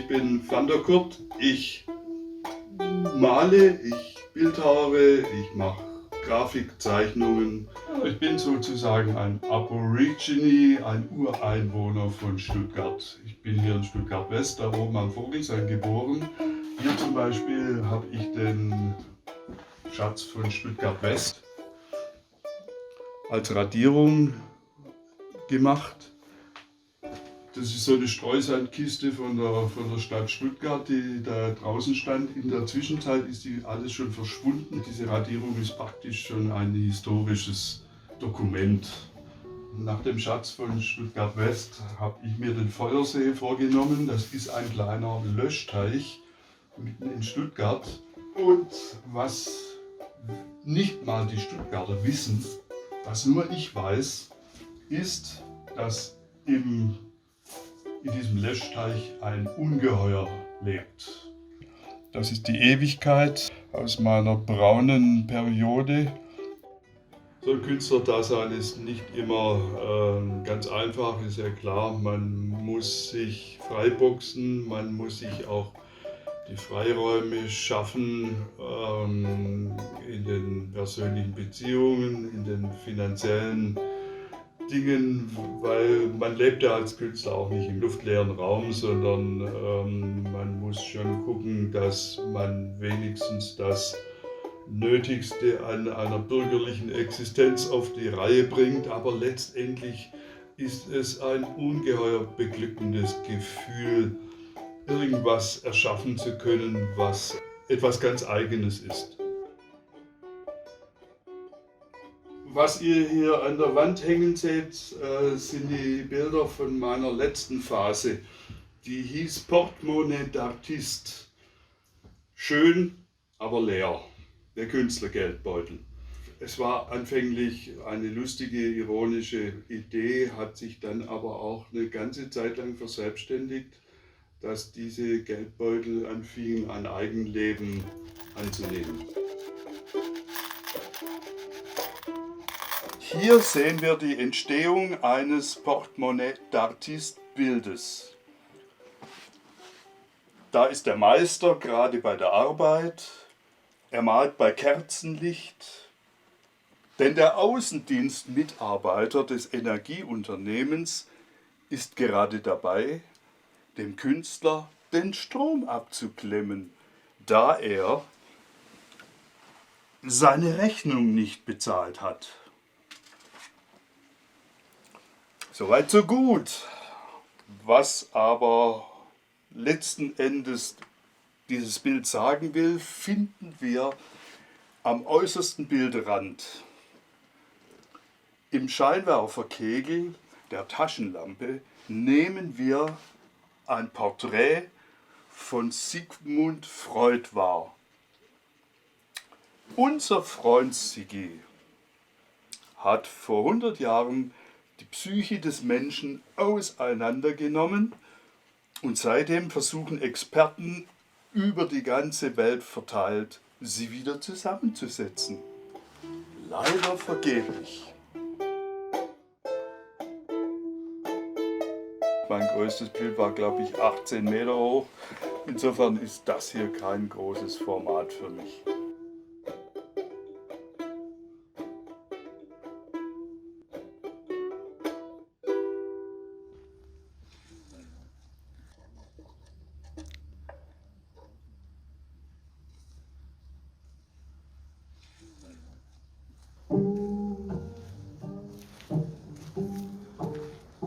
ich bin Van der Kurt. Ich male, ich bildhauere, ich mache Grafikzeichnungen. Ich bin sozusagen ein Aborigine, ein Ureinwohner von Stuttgart. Ich bin hier in Stuttgart West, da oben am Vogelsang geboren. Hier zum Beispiel habe ich den Schatz von Stuttgart West als Radierung gemacht. Das ist so eine Streusandkiste von der Stadt Stuttgart, die da draußen stand. In der Zwischenzeit ist die alles schon verschwunden. Diese Radierung ist praktisch schon ein historisches Dokument. Nach dem Schatz von Stuttgart West habe ich mir den Feuersee vorgenommen. Das ist ein kleiner Löschteich mitten in Stuttgart. Und was nicht mal die Stuttgarter wissen, was nur ich weiß, ist, dass in diesem Löschteich ein Ungeheuer lebt. Das ist die Ewigkeit aus meiner braunen Periode. So ein Künstlerdasein ist nicht immer ganz einfach, ist ja klar. Man muss sich freiboxen, man muss sich auch die Freiräume schaffen in den persönlichen Beziehungen, in den finanziellen Dingen, weil man lebt ja als Künstler auch nicht im luftleeren Raum, sondern man muss schon gucken, dass man wenigstens das Nötigste an einer bürgerlichen Existenz auf die Reihe bringt. Aber letztendlich ist es ein ungeheuer beglückendes Gefühl, irgendwas erschaffen zu können, was etwas ganz Eigenes ist. Was ihr hier an der Wand hängen seht, sind die Bilder von meiner letzten Phase. Die hieß Portemonnaie d'Artiste. Schön, aber leer. Der Künstlergeldbeutel. Es war anfänglich eine lustige, ironische Idee, hat sich dann aber auch eine ganze Zeit lang verselbstständigt, dass diese Geldbeutel anfingen, ein Eigenleben anzunehmen. Hier sehen wir die Entstehung eines Portemonnaie d'Artiste Bildes. Da ist der Meister gerade bei der Arbeit, er malt bei Kerzenlicht, denn der Außendienstmitarbeiter des Energieunternehmens ist gerade dabei, dem Künstler den Strom abzuklemmen, da er seine Rechnung nicht bezahlt hat. Soweit so gut. Was aber letzten Endes dieses Bild sagen will, finden wir am äußersten Bildrand. Im Scheinwerferkegel der Taschenlampe nehmen wir ein Porträt von Sigmund Freud wahr. Unser Freund Siggi hat vor 100 Jahren die Psyche des Menschen auseinandergenommen und seitdem versuchen Experten über die ganze Welt verteilt, sie wieder zusammenzusetzen. Leider vergeblich. Mein größtes Bild war, glaube ich, 18 Meter hoch. Insofern ist das hier kein großes Format für mich.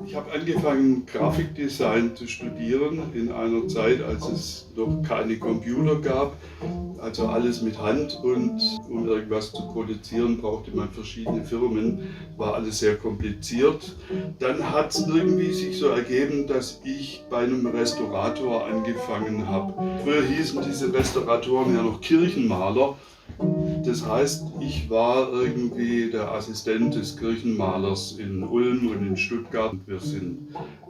Ich habe angefangen, Grafikdesign zu studieren in einer Zeit, als es noch keine Computer gab. Also alles mit Hand, und um irgendwas zu produzieren, brauchte man verschiedene Firmen. War alles sehr kompliziert. Dann hat es irgendwie sich so ergeben, dass ich bei einem Restaurator angefangen habe. Früher hießen diese Restauratoren ja noch Kirchenmaler. Das heißt, ich war irgendwie der Assistent des Kirchenmalers in Ulm und in Stuttgart. Wir sind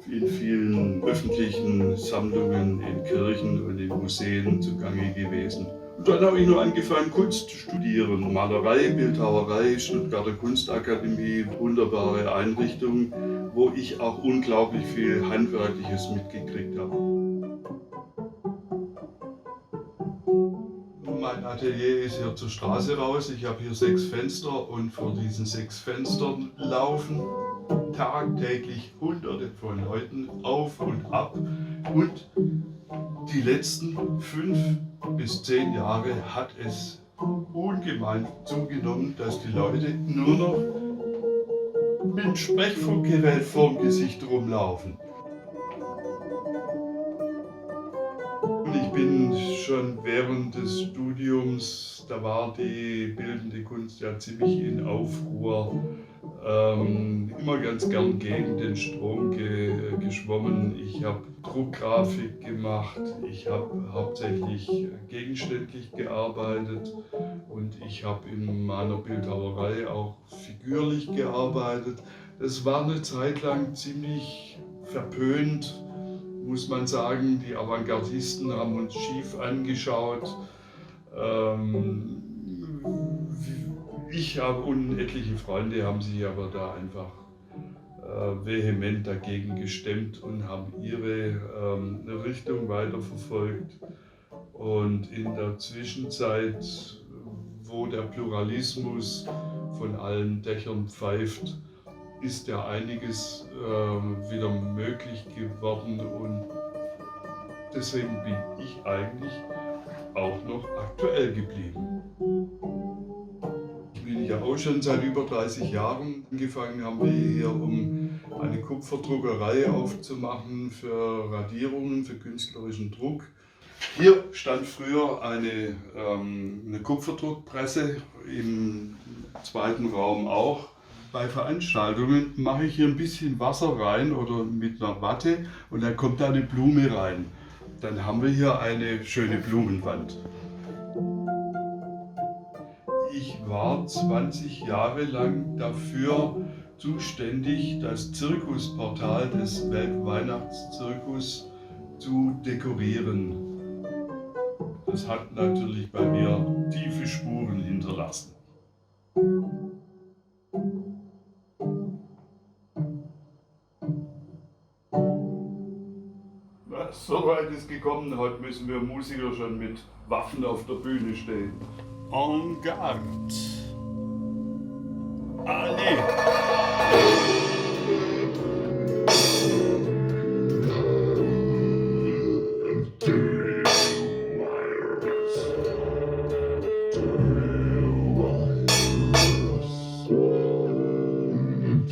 in vielen öffentlichen Sammlungen in Kirchen und in Museen zugange gewesen. Und dann habe ich noch angefangen, Kunst zu studieren. Malerei, Bildhauerei, Stuttgarter Kunstakademie, wunderbare Einrichtung, wo ich auch unglaublich viel Handwerkliches mitgekriegt habe. Mein Atelier ist hier zur Straße raus. Ich habe hier 6 Fenster und vor diesen 6 Fenstern laufen tagtäglich Hunderte von Leuten auf und ab. Und die letzten 5 bis 10 Jahre hat es ungemein zugenommen, dass die Leute nur noch mit dem Sprechfunkgerät vorm Gesicht rumlaufen. Und ich bin schon während des Studiums, da war die bildende Kunst ja ziemlich in Aufruhr, immer ganz gern gegen den Strom geschwommen. Ich habe Druckgrafik gemacht, ich habe hauptsächlich gegenständlich gearbeitet und ich habe in meiner Bildhauerei auch figürlich gearbeitet. Es war eine Zeit lang ziemlich verpönt, muss man sagen. Die Avantgardisten haben uns schief angeschaut. Ich habe und etliche Freunde haben sich aber da einfach vehement dagegen gestemmt und haben ihre Richtung weiterverfolgt. Und in der Zwischenzeit, wo der Pluralismus von allen Dächern pfeift, ist ja einiges wieder möglich geworden und deswegen bin ich eigentlich auch noch aktuell geblieben. Ich bin ja auch schon seit über 30 Jahren. Angefangen haben wir hier, um eine Kupferdruckerei aufzumachen für Radierungen, für künstlerischen Druck. Hier stand früher eine Kupferdruckpresse, im zweiten Raum auch. Bei Veranstaltungen mache ich hier ein bisschen Wasser rein oder mit einer Watte und dann kommt da eine Blume rein. Dann haben wir hier eine schöne Blumenwand. Ich war 20 Jahre lang dafür zuständig, das Zirkusportal des Weltweihnachtszirkus zu dekorieren. Das hat natürlich bei mir tiefe Spuren hinterlassen. So weit ist gekommen, heute müssen wir Musiker schon mit Waffen auf der Bühne stehen. En garde! Allez!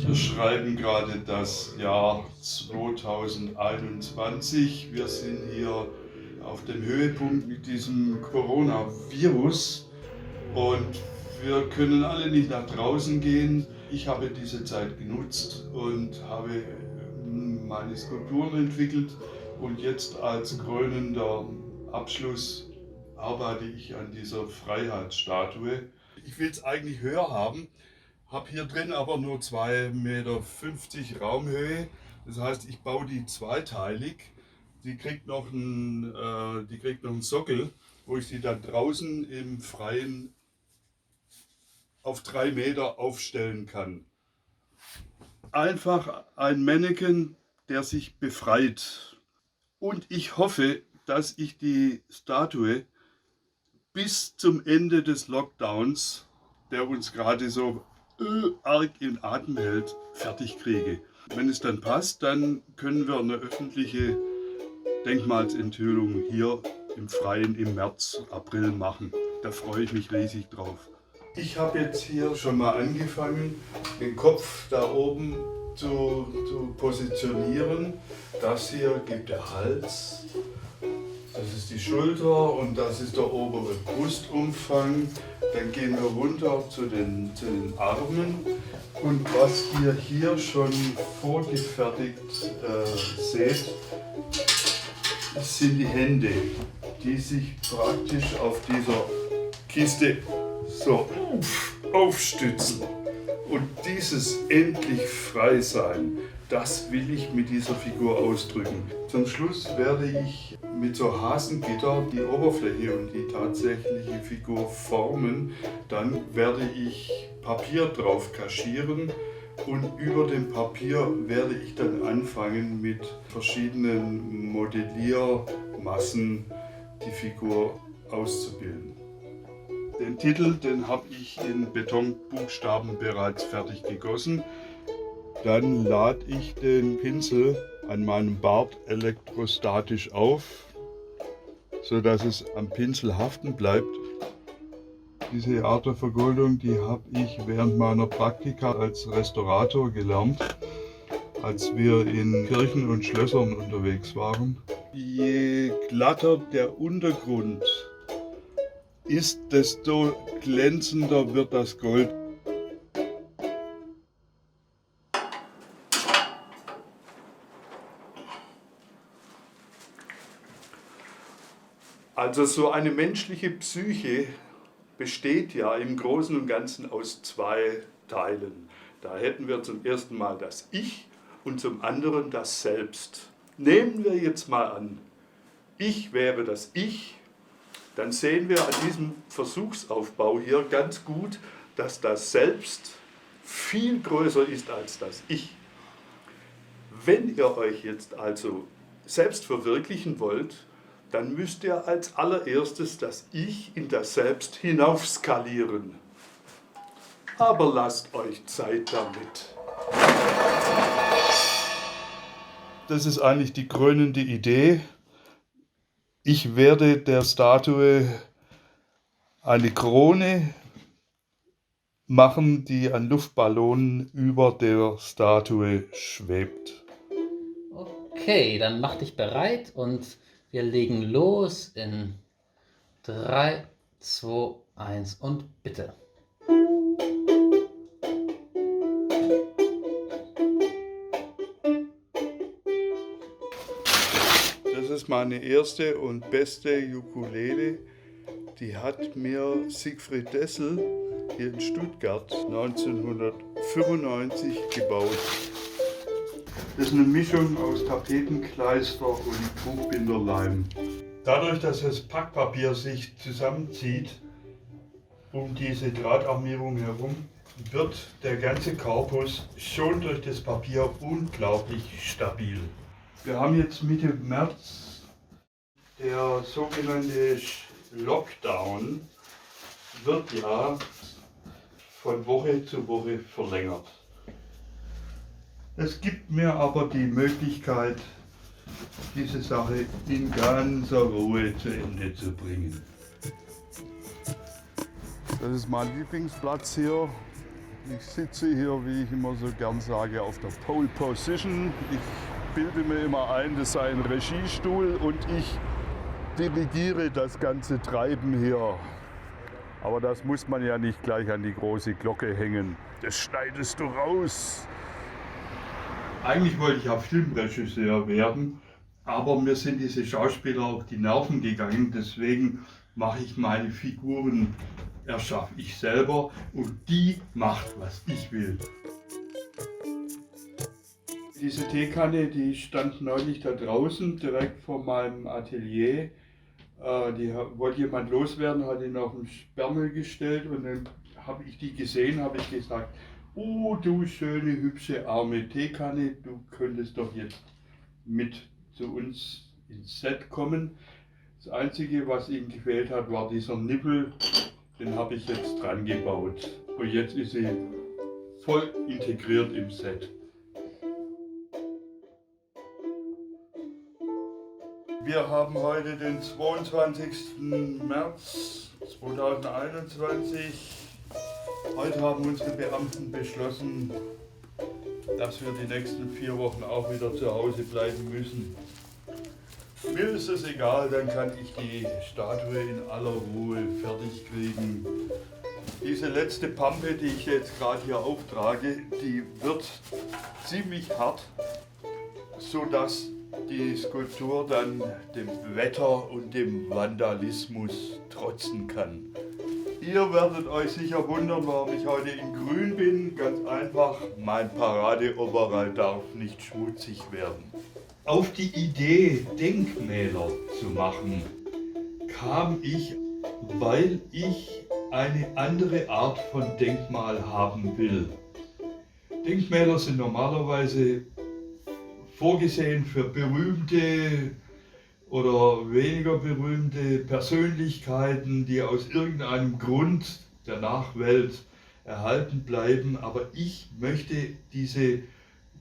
Wir schreiben gerade das Jahr 2021. Wir sind hier auf dem Höhepunkt mit diesem Coronavirus und wir können alle nicht nach draußen gehen. Ich habe diese Zeit genutzt und habe meine Skulpturen entwickelt und jetzt als krönender Abschluss arbeite ich an dieser Freiheitsstatue. Ich will es eigentlich höher haben. Habe hier drin aber nur 2,50 Meter Raumhöhe. Das heißt, ich baue die zweiteilig. Die kriegt noch einen Sockel, wo ich sie dann draußen im Freien auf 3 Meter aufstellen kann. Einfach ein Mannequin, der sich befreit. Und ich hoffe, dass ich die Statue bis zum Ende des Lockdowns, der uns gerade so arg in Atem hält, fertig kriege. Wenn es dann passt, dann können wir eine öffentliche Denkmalsenthüllung hier im Freien im März, April machen. Da freue ich mich riesig drauf. Ich habe jetzt hier schon mal angefangen, den Kopf da oben zu positionieren. Das hier gibt der Hals, das ist die Schulter und das ist der obere Brustumfang. Dann gehen wir runter zu den Armen und was ihr hier schon vorgefertigt seht, sind die Hände, die sich praktisch auf dieser Kiste so aufstützen. Und dieses endlich frei sein, das will ich mit dieser Figur ausdrücken. Zum Schluss werde ich mit so Hasengitter die Oberfläche und die tatsächliche Figur formen. Dann werde ich Papier drauf kaschieren und über dem Papier werde ich dann anfangen mit verschiedenen Modelliermassen die Figur auszubilden. Den Titel, den habe ich in Betonbuchstaben bereits fertig gegossen. Dann lade ich den Pinsel an meinem Bart elektrostatisch auf, sodass es am Pinsel haften bleibt. Diese Art der Vergoldung, die habe ich während meiner Praktika als Restaurator gelernt, als wir in Kirchen und Schlössern unterwegs waren. Je glatter der Untergrund ist, desto glänzender wird das Gold. Also so eine menschliche Psyche besteht ja im Großen und Ganzen aus zwei Teilen. Da hätten wir zum ersten Mal das Ich und zum anderen das Selbst. Nehmen wir jetzt mal an, ich wäre das Ich, dann sehen wir an diesem Versuchsaufbau hier ganz gut, dass das Selbst viel größer ist als das Ich. Wenn ihr euch jetzt also selbst verwirklichen wollt, dann müsst ihr als allererstes das Ich in das Selbst hinaufskalieren. Aber lasst euch Zeit damit. Das ist eigentlich die krönende Idee. Ich werde der Statue eine Krone machen, die an Luftballonen über der Statue schwebt. Okay, dann mach dich bereit und wir legen los in 3, 2, 1 und bitte. Das ist meine erste und beste Ukulele. Die hat mir Siegfried Dessel hier in Stuttgart 1995 gebaut. Das ist eine Mischung aus Tapetenkleister und Tuchbinderleim. Dadurch, dass das Packpapier sich zusammenzieht um diese Drahtarmierung herum, wird der ganze Korpus schon durch das Papier unglaublich stabil. Wir haben jetzt Mitte März, der sogenannte Lockdown wird ja von Woche zu Woche verlängert. Es gibt mir aber die Möglichkeit, diese Sache in ganzer Ruhe zu Ende zu bringen. Das ist mein Lieblingsplatz hier. Ich sitze hier, wie ich immer so gern sage, auf der Pole Position. Ich bilde mir immer ein, das sei ein Regiestuhl und ich dirigiere das ganze Treiben hier. Aber das muss man ja nicht gleich an die große Glocke hängen. Das schneidest du raus. Eigentlich wollte ich ja Filmregisseur werden, aber mir sind diese Schauspieler auf die Nerven gegangen. Deswegen mache ich meine Figuren, erschaffe ich selber und die macht, was ich will. Diese Teekanne, die stand neulich da draußen, direkt vor meinem Atelier. Die wollte jemand loswerden, hat ihn auf den Sperrmüll gestellt und dann habe ich die gesehen, habe ich gesagt, oh du schöne, hübsche, arme Teekanne, du könntest doch jetzt mit zu uns ins Set kommen. Das Einzige, was ihm gefehlt hat, war dieser Nippel, den habe ich jetzt dran gebaut. Und jetzt ist sie voll integriert im Set. Wir haben heute den 22. März 2021. Heute haben unsere Beamten beschlossen, dass wir die nächsten 4 Wochen auch wieder zu Hause bleiben müssen. Mir ist es egal, dann kann ich die Statue in aller Ruhe fertig kriegen. Diese letzte Pampe, die ich jetzt gerade hier auftrage, die wird ziemlich hart, sodass die Skulptur dann dem Wetter und dem Vandalismus trotzen kann. Ihr werdet euch sicher wundern, warum ich heute in Grün bin. Ganz einfach, mein Paradeoverall darf nicht schmutzig werden. Auf die Idee, Denkmäler zu machen, kam ich, weil ich eine andere Art von Denkmal haben will. Denkmäler sind normalerweise vorgesehen für berühmte oder weniger berühmte Persönlichkeiten, die aus irgendeinem Grund der Nachwelt erhalten bleiben. Aber ich möchte diese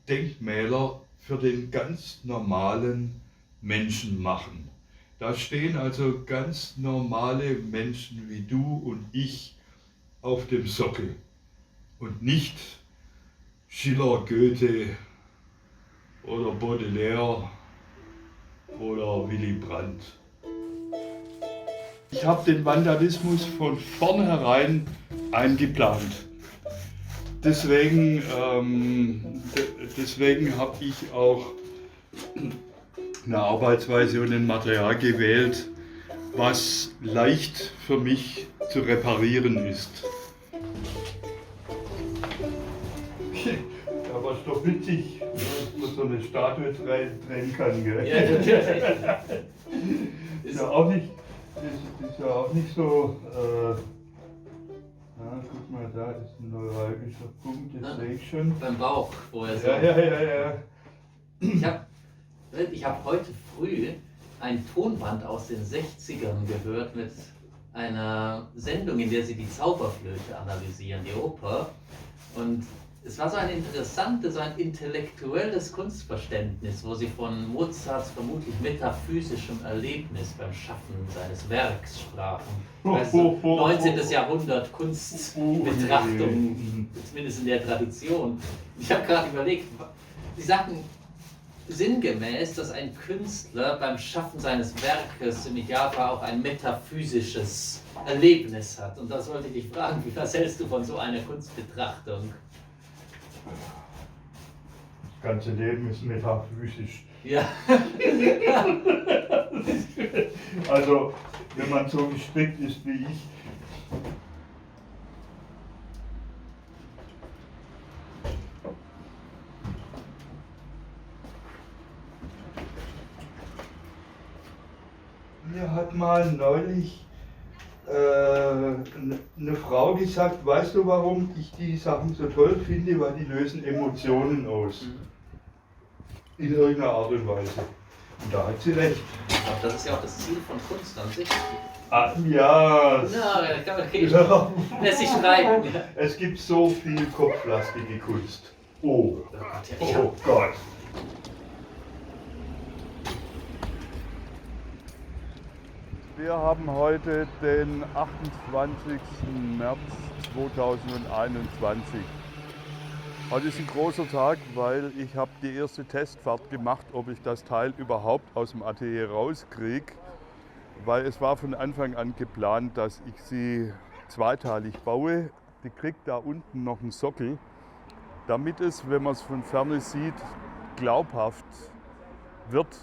Denkmäler für den ganz normalen Menschen machen. Da stehen also ganz normale Menschen wie du und ich auf dem Sockel und nicht Schiller, Goethe oder Baudelaire oder Willy Brandt. Ich habe den Vandalismus von vornherein eingeplant. Deswegen habe ich auch eine Arbeitsweise und ein Material gewählt, was leicht für mich zu reparieren ist. Aber ist doch witzig, dass man so eine Statue trennen kann, gell? Ja, natürlich. Ist ja auch nicht, ist ja auch nicht so. Guck mal, da ist ein neuralgischer Punkt, das sehe ich schon. Beim Bauch, wo er so. Ja. Ich hab heute früh ein Tonband aus den 60ern gehört mit einer Sendung, in der sie die Zauberflöte analysieren, die Oper. Und es war so ein interessantes, so ein intellektuelles Kunstverständnis, wo sie von Mozarts vermutlich metaphysischem Erlebnis beim Schaffen seines Werks sprachen. Weißt du, 19. Jahrhundert Kunstbetrachtung, zumindest in der Tradition. Ich habe gerade überlegt, sie sagten sinngemäß, dass ein Künstler beim Schaffen seines Werkes im Idealfall auch ein metaphysisches Erlebnis hat. Und das wollte ich dich fragen, was hältst du von so einer Kunstbetrachtung? Das ganze Leben ist metaphysisch. Ja. Also, wenn man so gestrickt ist wie ich. Mir hat mal neulich eine Frau gesagt, weißt du, warum ich die Sachen so toll finde? Weil die lösen Emotionen aus. In irgendeiner Art und Weise. Und da hat sie recht. Ich glaube, das ist ja auch das Ziel von Kunst an sich. Ah, ja. Na, okay. Lässt sich streiten. Ja. Es gibt so viel kopflastige Kunst. Oh, oh Gott. Wir haben heute den 28. März 2021. Heute ist ein großer Tag, weil ich habe die erste Testfahrt gemacht, ob ich das Teil überhaupt aus dem Atelier rauskriege. Weil es war von Anfang an geplant, dass ich sie zweiteilig baue. Die kriegt da unten noch einen Sockel, damit es, wenn man es von Ferne sieht, glaubhaft wird,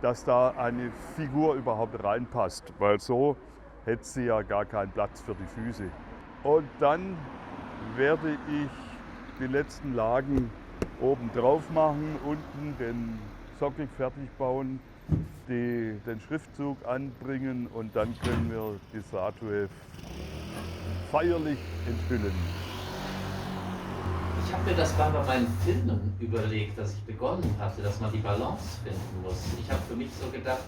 dass da eine Figur überhaupt reinpasst, weil so hätte sie ja gar keinen Platz für die Füße. Und dann werde ich die letzten Lagen oben drauf machen, unten den Sockel fertig bauen, den Schriftzug anbringen und dann können wir die Statue feierlich enthüllen. Ich habe mir das bei meinen Filmen überlegt, dass ich begonnen hatte, dass man die Balance finden muss. Ich habe für mich so gedacht,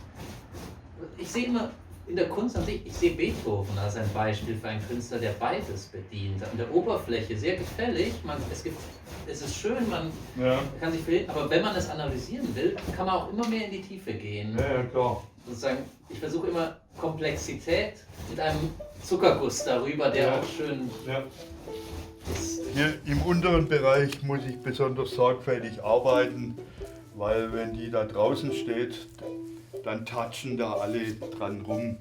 ich sehe immer in der Kunst an sich, ich sehe Beethoven als ein Beispiel für einen Künstler, der beides bedient. An der Oberfläche sehr gefällig, es ist schön, man kann sich verlieren, aber wenn man es analysieren will, kann man auch immer mehr in die Tiefe gehen. Ja, klar. Sozusagen, ich versuche immer Komplexität mit einem Zuckerguss darüber, der auch schön ist. Hier im unteren Bereich muss ich besonders sorgfältig arbeiten, weil wenn die da draußen steht, dann touchen da alle dran rum.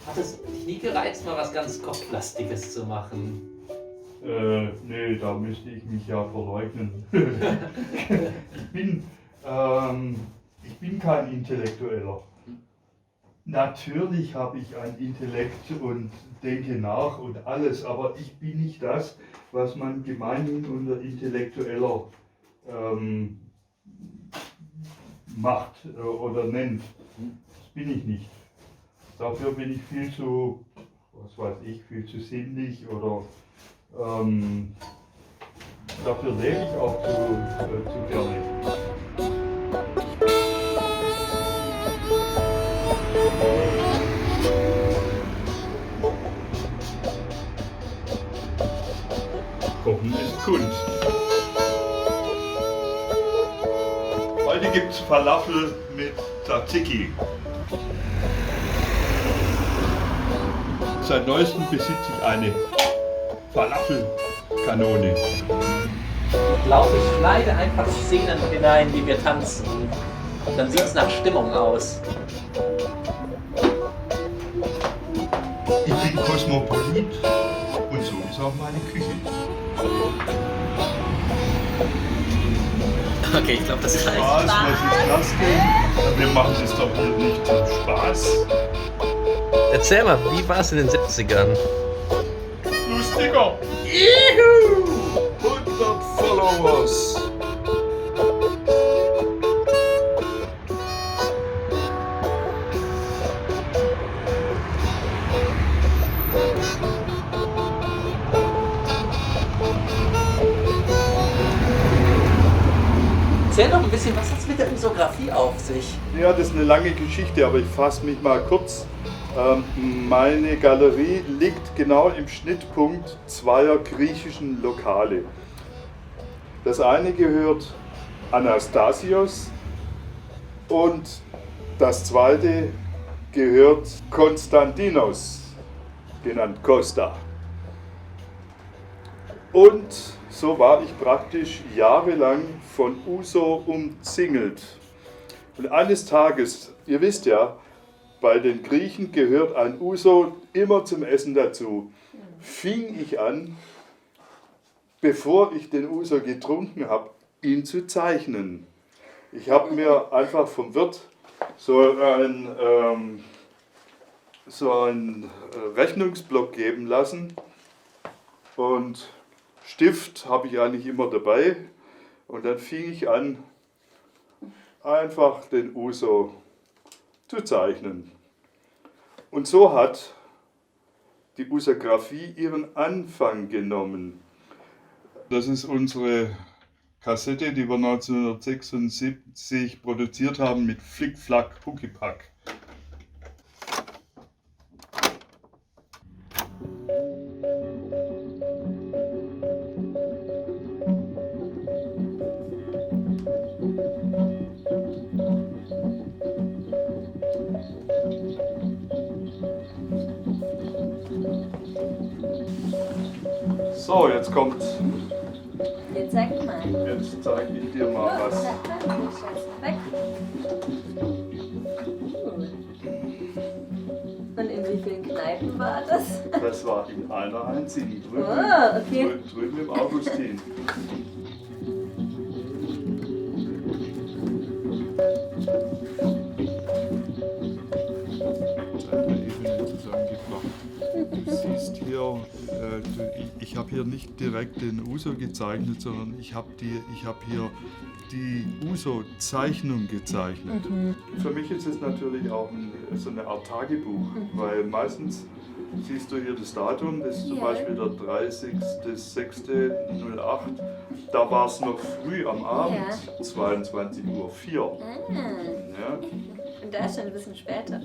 Hat es dich nie gereizt, mal was ganz Kopflastiges zu machen? Nee, da müsste ich mich ja verleugnen. Ich bin kein Intellektueller. Natürlich habe ich ein Intellekt und denke nach und alles, aber ich bin nicht das, was man gemeinhin unter Intellektueller macht oder nennt. Das bin ich nicht. Dafür bin ich viel zu, was weiß ich, viel zu sinnlich oder dafür lebe ich auch zu gerne. Heute gibt es Falafel mit Tzatziki. Seit neuestem besitze ich eine Falafelkanone. Ich glaube, ich schneide einfach Szenen hinein, wie wir tanzen. Dann sieht es nach Stimmung aus. Ich bin Kosmopolit und so ist auch meine Küche. Okay, ich glaube, das reicht. Spaß, was ist das denn? Wir machen das doch hier nicht zum Spaß. Erzähl mal, wie war es in den 70ern? Lustiger! Juhu! 100 Followers! Erzähl doch ein bisschen, was hat es mit der Usografie auf sich? Ja, das ist eine lange Geschichte, aber ich fasse mich mal kurz. Meine Galerie liegt genau im Schnittpunkt zweier griechischen Lokale. Das eine gehört Anastasios und das zweite gehört Konstantinos, genannt Costa. Und so war ich praktisch jahrelang von Uso umzingelt. Und eines Tages, ihr wisst ja, bei den Griechen gehört ein Uso immer zum Essen dazu. Fing ich an, bevor ich den Uso getrunken habe, ihn zu zeichnen. Ich habe mir einfach vom Wirt so einen Rechnungsblock geben lassen und Stift habe ich eigentlich immer dabei und dann fing ich an, einfach den Uso zu zeichnen. Und so hat die Usografie ihren Anfang genommen. Das ist unsere Kassette, die wir 1976 produziert haben mit Flick, Flack, Huckipack. So, jetzt kommt. Jetzt zeig mal. Jetzt zeige ich dir mal was. Weg. Und in wie vielen Kneipen war das? Das war in einer einzigen, drüben, Okay. drüben im Augustin. Du siehst hier, ich habe hier nicht direkt den Uso gezeichnet, sondern ich habe hier die Uso-Zeichnung gezeichnet. Für mich ist es natürlich auch so eine Art Tagebuch, weil meistens siehst du hier das Datum, das ist zum Beispiel der 30.06.08. Da war es noch früh am Abend, 22:04 Uhr. Ja. Und da ist schon ein bisschen später.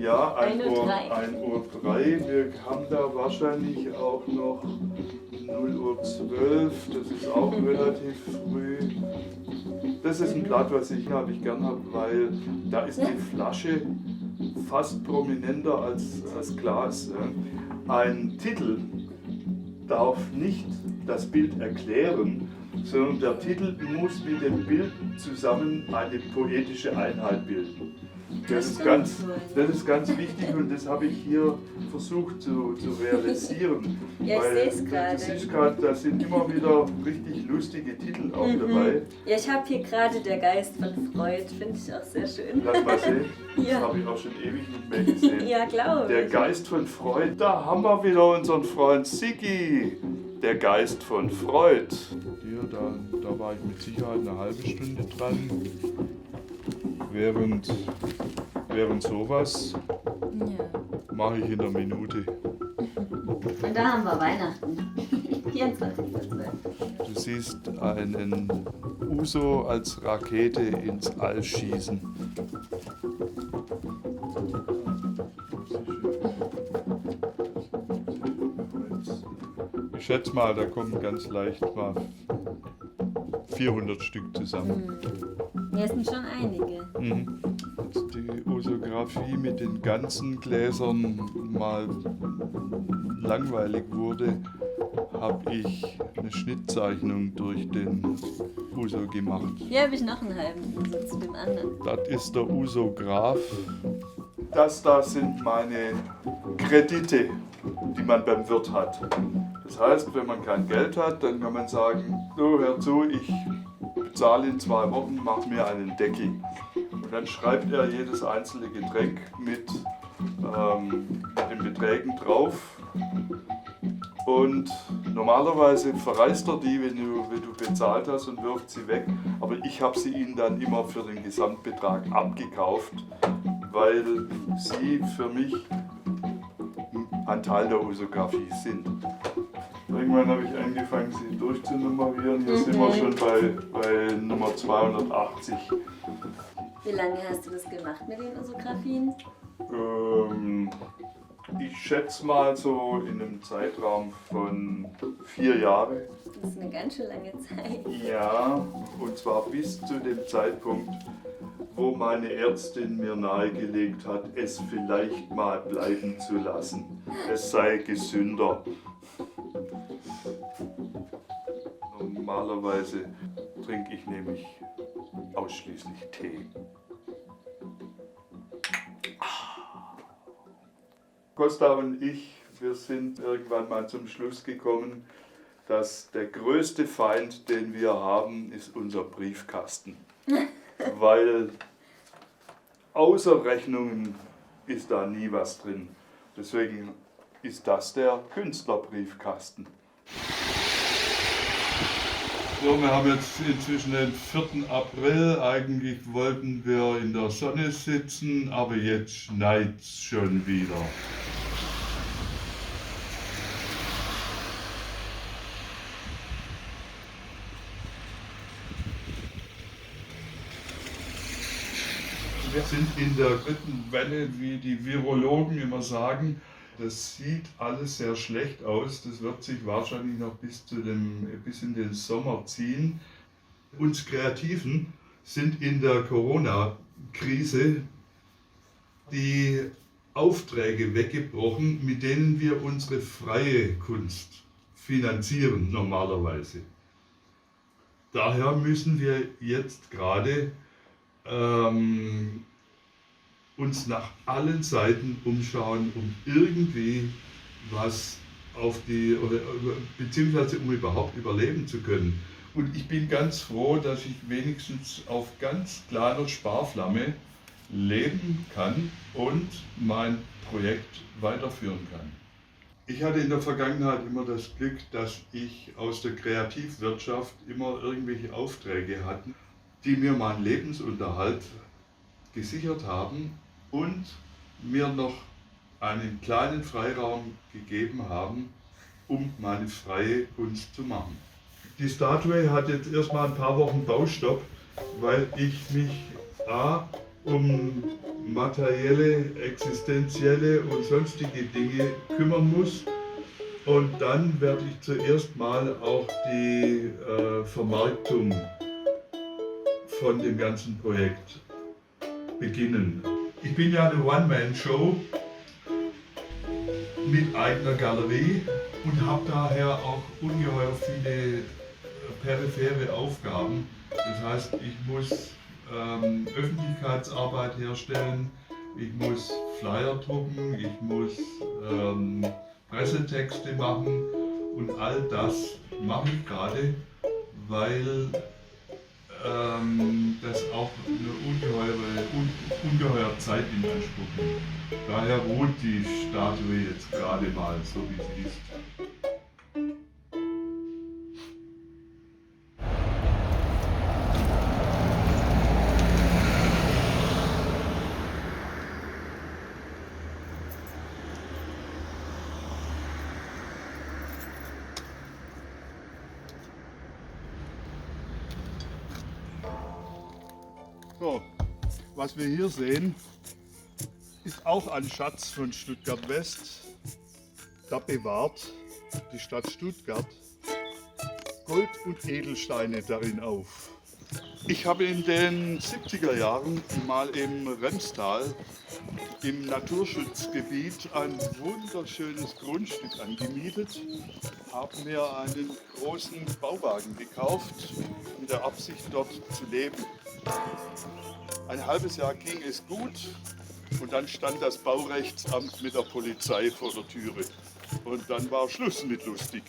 Ja, 1:03 Uhr. 1:03 Uhr. Wir haben da wahrscheinlich auch noch 0:12 Uhr. Das ist auch relativ früh. Das ist ein Blatt, was ich gern habe, weil da ist die Flasche fast prominenter als Glas. Ein Titel darf nicht das Bild erklären, sondern der Titel muss mit dem Bild zusammen eine poetische Einheit bilden. Das ist ganz wichtig und das habe ich hier versucht zu realisieren. Ja, ich sehe es gerade. Du siehst gerade, da sind immer wieder richtig lustige Titel auch dabei. Ja, ich habe hier gerade Der Geist von Freud, finde ich auch sehr schön. Lass mal sehen, das Ja. habe ich auch schon ewig nicht mehr gesehen. Ja, glaube Der ich. Geist von Freud, da haben wir wieder unseren Freund Sigi. Der Geist von Freud. Hier, da war ich mit Sicherheit eine halbe Stunde dran. Während sowas Ja. mache ich in einer Minute. Und da haben wir Weihnachten. 24.12. Du siehst einen Uso als Rakete ins All schießen. Ich schätze mal, da kommen ganz leicht mal 400 Stück zusammen. Ja, es sind schon einige. Als die Usographie mit den ganzen Gläsern mal langweilig wurde, habe ich eine Schnittzeichnung durch den Uso gemacht. Hier habe ich noch einen halben Uso zu dem anderen. Das ist der Usograph. Das da sind meine Kredite, die man beim Wirt hat. Das heißt, wenn man kein Geld hat, dann kann man sagen, so hör zu, ich bezahle in 2 Wochen, mach mir einen Deckel. Und dann schreibt er jedes einzelne Getränk mit den Beträgen drauf. Und normalerweise verreißt er die, wenn du bezahlt hast, und wirft sie weg. Aber ich habe sie ihnen dann immer für den Gesamtbetrag abgekauft, weil sie für mich ein Teil der Usographie sind. Irgendwann habe ich angefangen, sie durchzunummerieren. Hier sind wir schon bei Nummer 280. Wie lange hast du das gemacht mit den Usographien? Ich schätze mal so in einem Zeitraum von 4 Jahren. Das ist eine ganz schön lange Zeit. Ja, und zwar bis zu dem Zeitpunkt, wo meine Ärztin mir nahegelegt hat, es vielleicht mal bleiben zu lassen. Es sei gesünder. Normalerweise trinke ich nämlich ausschließlich Tee. Costa und ich, wir sind irgendwann mal zum Schluss gekommen, dass der größte Feind, den wir haben, ist unser Briefkasten. Weil außer Rechnungen ist da nie was drin. Deswegen ist das der Künstlerbriefkasten. So, wir haben jetzt inzwischen den 4. April. Eigentlich wollten wir in der Sonne sitzen, aber jetzt schneit es schon wieder. Wir sind in der 3. Welle, wie die Virologen immer sagen. Das sieht alles sehr schlecht aus. Das wird sich wahrscheinlich noch bis in den Sommer ziehen. Uns Kreativen sind in der Corona-Krise die Aufträge weggebrochen, mit denen wir unsere freie Kunst finanzieren normalerweise. Daher müssen wir jetzt gerade uns nach allen Seiten umschauen, um irgendwie was beziehungsweise um überhaupt überleben zu können. Und ich bin ganz froh, dass ich wenigstens auf ganz kleiner Sparflamme leben kann und mein Projekt weiterführen kann. Ich hatte in der Vergangenheit immer das Glück, dass ich aus der Kreativwirtschaft immer irgendwelche Aufträge hatte, die mir meinen Lebensunterhalt gesichert haben und mir noch einen kleinen Freiraum gegeben haben, um meine freie Kunst zu machen. Die Statue hat jetzt erstmal ein paar Wochen Baustopp, weil ich mich um materielle, existenzielle und sonstige Dinge kümmern muss. Und dann werde ich zuerst mal auch die Vermarktung von dem ganzen Projekt beginnen. Ich bin ja eine One-Man-Show mit eigener Galerie und habe daher auch ungeheuer viele periphere Aufgaben. Das heißt, ich muss Öffentlichkeitsarbeit herstellen, ich muss Flyer drucken, ich muss Pressetexte machen und all das mache ich gerade, weil das auch eine ungeheuer Zeit in Anspruch nimmt. Daher ruht die Statue jetzt gerade mal so, wie sie ist. So, was wir hier sehen, ist auch ein Schatz von Stuttgart West. Da bewahrt die Stadt Stuttgart Gold und Edelsteine darin auf. Ich habe in den 70er Jahren mal im Remstal im Naturschutzgebiet ein wunderschönes Grundstück angemietet, habe mir einen großen Bauwagen gekauft, mit der Absicht dort zu leben. Ein halbes Jahr ging es gut und dann stand das Baurechtsamt mit der Polizei vor der Türe. Und dann war Schluss mit lustig.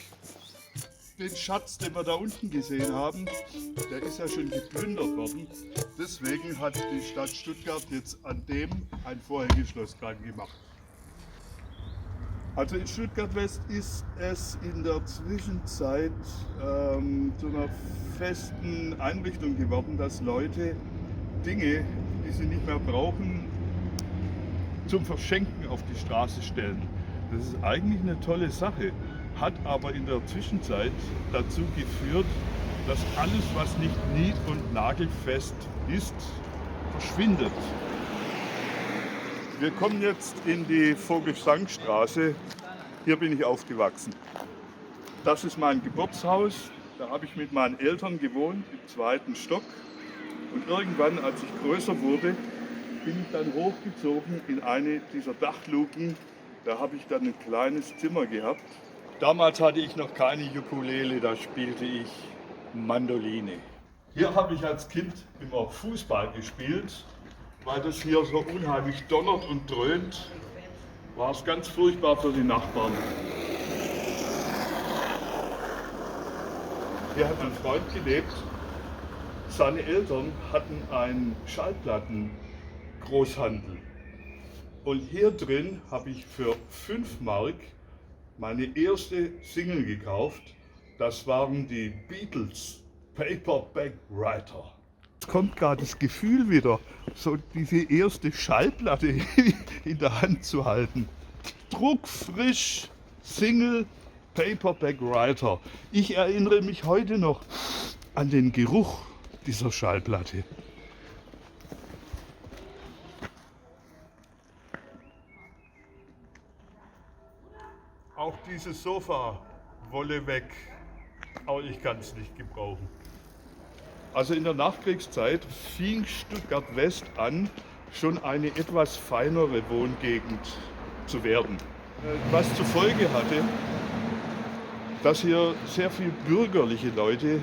Den Schatz, den wir da unten gesehen haben, der ist ja schon geplündert worden. Deswegen hat die Stadt Stuttgart jetzt an dem ein Vorhängeschloss dran gemacht. Also in Stuttgart West ist es in der Zwischenzeit zu einer festen Einrichtung geworden, dass Leute Dinge, die sie nicht mehr brauchen, zum Verschenken auf die Straße stellen. Das ist eigentlich eine tolle Sache, hat aber in der Zwischenzeit dazu geführt, dass alles, was nicht nied- und nagelfest ist, verschwindet. Wir kommen jetzt in die Vogelsangstraße. Hier bin ich aufgewachsen. Das ist mein Geburtshaus. Da habe ich mit meinen Eltern gewohnt, im 2. Stock. Und irgendwann, als ich größer wurde, bin ich dann hochgezogen in eine dieser Dachluken. Da habe ich dann ein kleines Zimmer gehabt. Damals hatte ich noch keine Ukulele, da spielte ich Mandoline. Hier habe ich als Kind immer Fußball gespielt, weil das hier so unheimlich donnert und dröhnt. War es ganz furchtbar für die Nachbarn. Hier hat ein Freund gelebt. Seine Eltern hatten einen Schallplattengroßhandel. Und hier drin habe ich für 5 Mark meine erste Single gekauft. Das waren die Beatles, Paperback Writer. Jetzt kommt gerade das Gefühl wieder, so diese erste Schallplatte in der Hand zu halten. Druckfrisch, Single, Paperback Writer. Ich erinnere mich heute noch an den Geruch dieser Schallplatte. Auch dieses Sofa wolle weg, aber ich kann es nicht gebrauchen. Also in der Nachkriegszeit fing Stuttgart West an, schon eine etwas feinere Wohngegend zu werden. Was zur Folge hatte, dass hier sehr viele bürgerliche Leute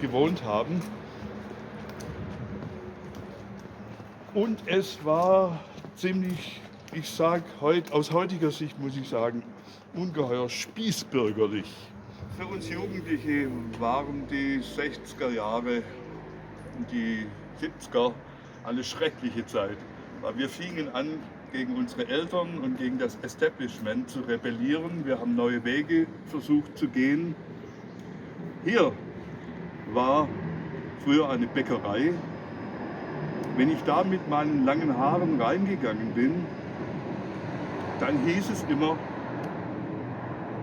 gewohnt haben. Und es war ziemlich, ich sage aus heutiger Sicht muss ich sagen, ungeheuer spießbürgerlich. Für uns Jugendliche waren die 60er Jahre und die 70er eine schreckliche Zeit. Weil wir fingen an, gegen unsere Eltern und gegen das Establishment zu rebellieren. Wir haben neue Wege versucht zu gehen. Hier war früher eine Bäckerei. Wenn ich da mit meinen langen Haaren reingegangen bin, dann hieß es immer: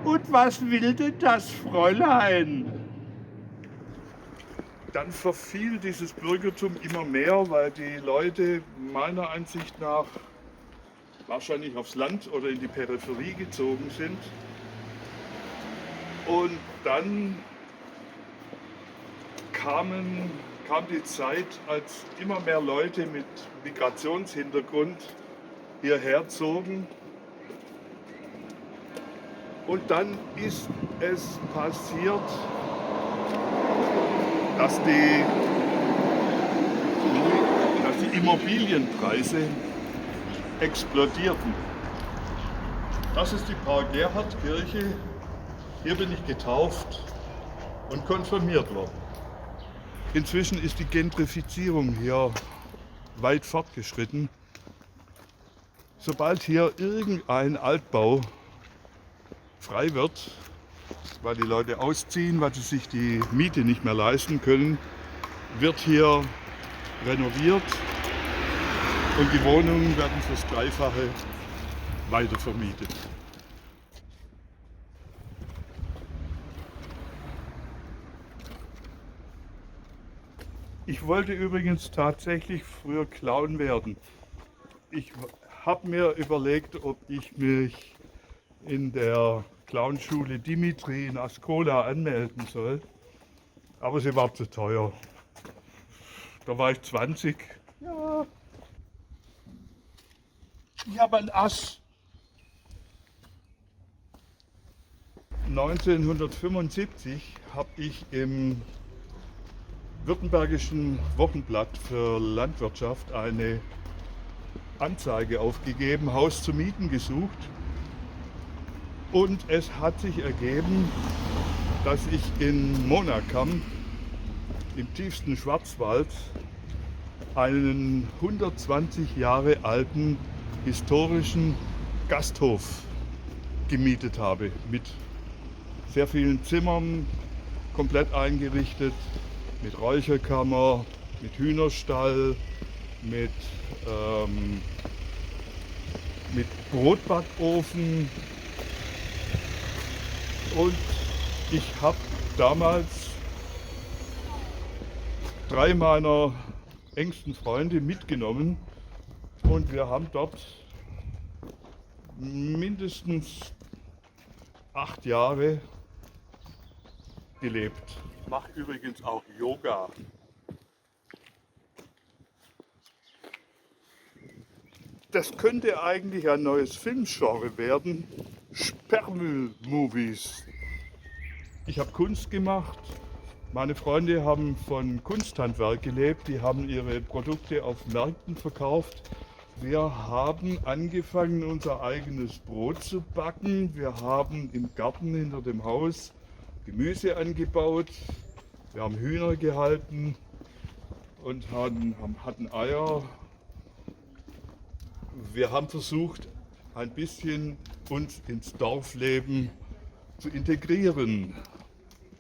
Und was will denn das Fräulein? Dann verfiel dieses Bürgertum immer mehr, weil die Leute meiner Ansicht nach wahrscheinlich aufs Land oder in die Peripherie gezogen sind. Und dann kam die Zeit, als immer mehr Leute mit Migrationshintergrund hierher zogen. Und dann ist es passiert, dass die Immobilienpreise explodierten. Das ist die Paul-Gerhardt-Kirche. Hier bin ich getauft und konfirmiert worden. Inzwischen ist die Gentrifizierung hier weit fortgeschritten. Sobald hier irgendein Altbau frei wird, weil die Leute ausziehen, weil sie sich die Miete nicht mehr leisten können, wird hier renoviert und die Wohnungen werden fürs Dreifache weitervermietet. Ich wollte übrigens tatsächlich früher Clown werden. Ich habe mir überlegt, ob ich mich in der Clownschule Dimitri in Ascola anmelden soll. Aber sie war zu teuer. Da war ich 20. Ja. Ich habe ein Ass. 1975 habe ich im Württembergischen Wochenblatt für Landwirtschaft eine Anzeige aufgegeben, Haus zu mieten gesucht. Und es hat sich ergeben, dass ich in Monacam, im tiefsten Schwarzwald, einen 120 Jahre alten historischen Gasthof gemietet habe, mit sehr vielen Zimmern, komplett eingerichtet, mit Räucherkammer, mit Hühnerstall, mit Brotbackofen. Und ich habe damals 3 meiner engsten Freunde mitgenommen und wir haben dort mindestens 8 Jahre gelebt. Ich mache übrigens auch Yoga. Das könnte eigentlich ein neues Filmgenre werden. Sperrmüll-Movies. Ich habe Kunst gemacht. Meine Freunde haben von Kunsthandwerk gelebt. Die haben ihre Produkte auf Märkten verkauft. Wir haben angefangen, unser eigenes Brot zu backen. Wir haben im Garten hinter dem Haus Gemüse angebaut. Wir haben Hühner gehalten und hatten Eier. Wir haben versucht, ein bisschen uns ins Dorfleben zu integrieren,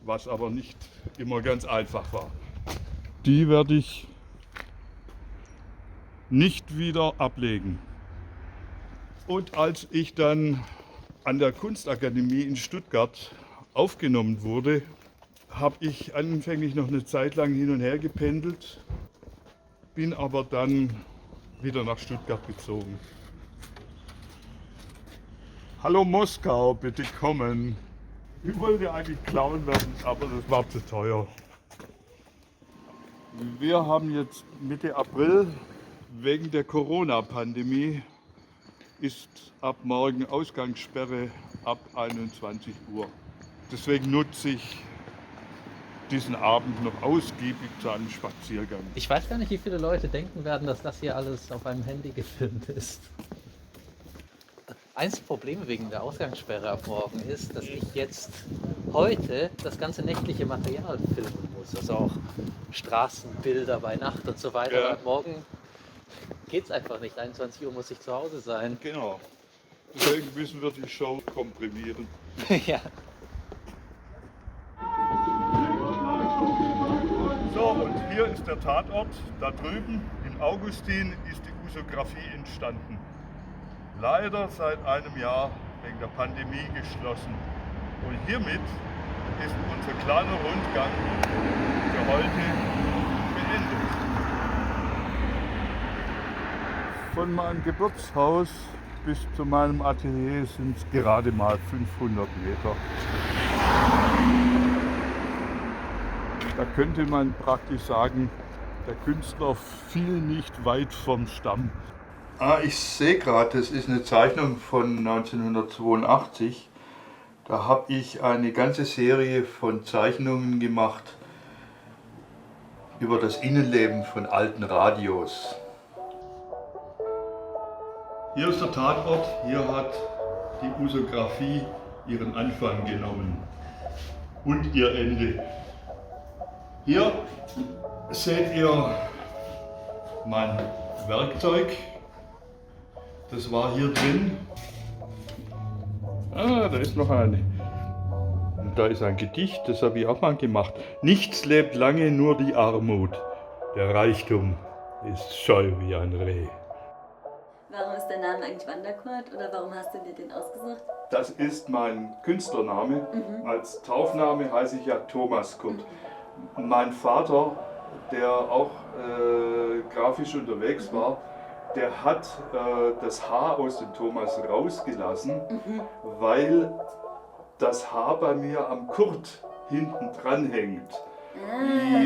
was aber nicht immer ganz einfach war. Die werde ich nicht wieder ablegen. Und als ich dann an der Kunstakademie in Stuttgart aufgenommen wurde, habe ich anfänglich noch eine Zeit lang hin und her gependelt, bin aber dann wieder nach Stuttgart gezogen. Hallo Moskau, bitte kommen. Ich wollte eigentlich klauen werden, aber das war zu teuer. Wir haben jetzt Mitte April. Wegen der Corona-Pandemie ist ab morgen Ausgangssperre ab 21 Uhr. Deswegen nutze ich diesen Abend noch ausgiebig zu einem Spaziergang. Ich weiß gar nicht, wie viele Leute denken werden, dass das hier alles auf einem Handy gefilmt ist. Eins der Probleme wegen der Ausgangssperre ab morgen ist, dass ich jetzt heute das ganze nächtliche Material filmen muss. Also auch Straßenbilder bei Nacht und so weiter. Ja. Und morgen geht es einfach nicht. 21 Uhr muss ich zu Hause sein. Genau. Deswegen müssen wir die Show komprimieren. Ja. So, und hier ist der Tatort. Da drüben in Augustin ist die Usographie entstanden. Leider seit einem Jahr wegen der Pandemie geschlossen. Und hiermit ist unser kleiner Rundgang für heute beendet. Von meinem Geburtshaus bis zu meinem Atelier sind es gerade mal 500 Meter. Da könnte man praktisch sagen, der Künstler fiel nicht weit vom Stamm. Ich sehe gerade, das ist eine Zeichnung von 1982. Da habe ich eine ganze Serie von Zeichnungen gemacht über das Innenleben von alten Radios. Hier ist der Tatort, hier hat die Usographie ihren Anfang genommen und ihr Ende. Hier seht ihr mein Werkzeug, das war hier drin. Da ist noch eine. Und da ist ein Gedicht, das habe ich auch mal gemacht. Nichts lebt lange, nur die Armut. Der Reichtum ist scheu wie ein Reh. Warum ist der Name eigentlich Wanderkurt oder warum hast du dir den ausgesucht? Das ist mein Künstlername. Als Taufname heiße ich ja Thomas Kurt. Mein Vater, der auch grafisch unterwegs war, der hat das H aus dem Thomas rausgelassen, weil das H bei mir am Kurt hinten dran hängt.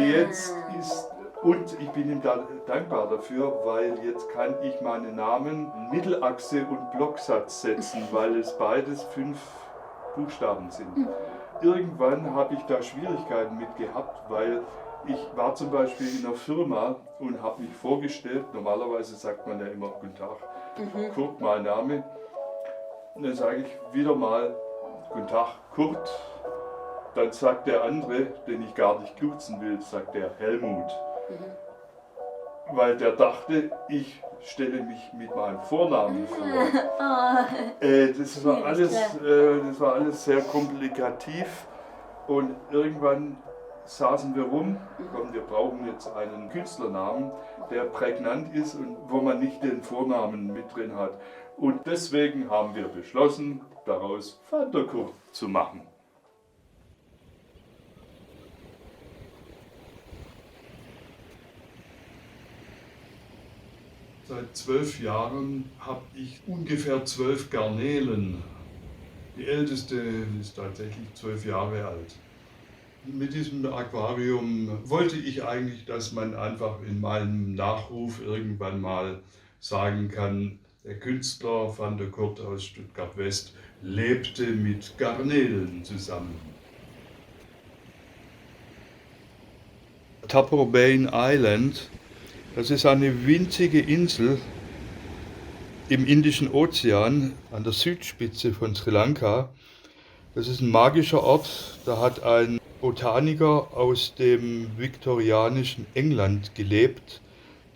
Jetzt ist, und ich bin ihm dankbar dafür, weil jetzt kann ich meinen Namen Mittelachse und Blocksatz setzen, weil es beides 5 Buchstaben sind. Irgendwann habe ich da Schwierigkeiten mit gehabt, weil ich war zum Beispiel in einer Firma und habe mich vorgestellt. Normalerweise sagt man ja immer Guten Tag, Kurt, mein Name. Und dann sage ich wieder mal Guten Tag, Kurt. Dann sagt der andere, den ich gar nicht duzen will, sagt der Helmut. Weil der dachte, ich stelle mich mit meinem Vornamen vor. Das war alles sehr komplikativ. Und irgendwann saßen wir rum, komm, wir brauchen jetzt einen Künstlernamen, der prägnant ist und wo man nicht den Vornamen mit drin hat. Und deswegen haben wir beschlossen, daraus Van der Kurt zu machen. Seit 12 Jahren habe ich ungefähr 12 Garnelen. Die älteste ist tatsächlich 12 Jahre alt. Mit diesem Aquarium wollte ich eigentlich, dass man einfach in meinem Nachruf irgendwann mal sagen kann, der Künstler Van der Kurt aus Stuttgart-West lebte mit Garnelen zusammen. Taprobane Island, das ist eine winzige Insel im Indischen Ozean an der Südspitze von Sri Lanka. Das ist ein magischer Ort, da hat ein Botaniker aus dem viktorianischen England gelebt.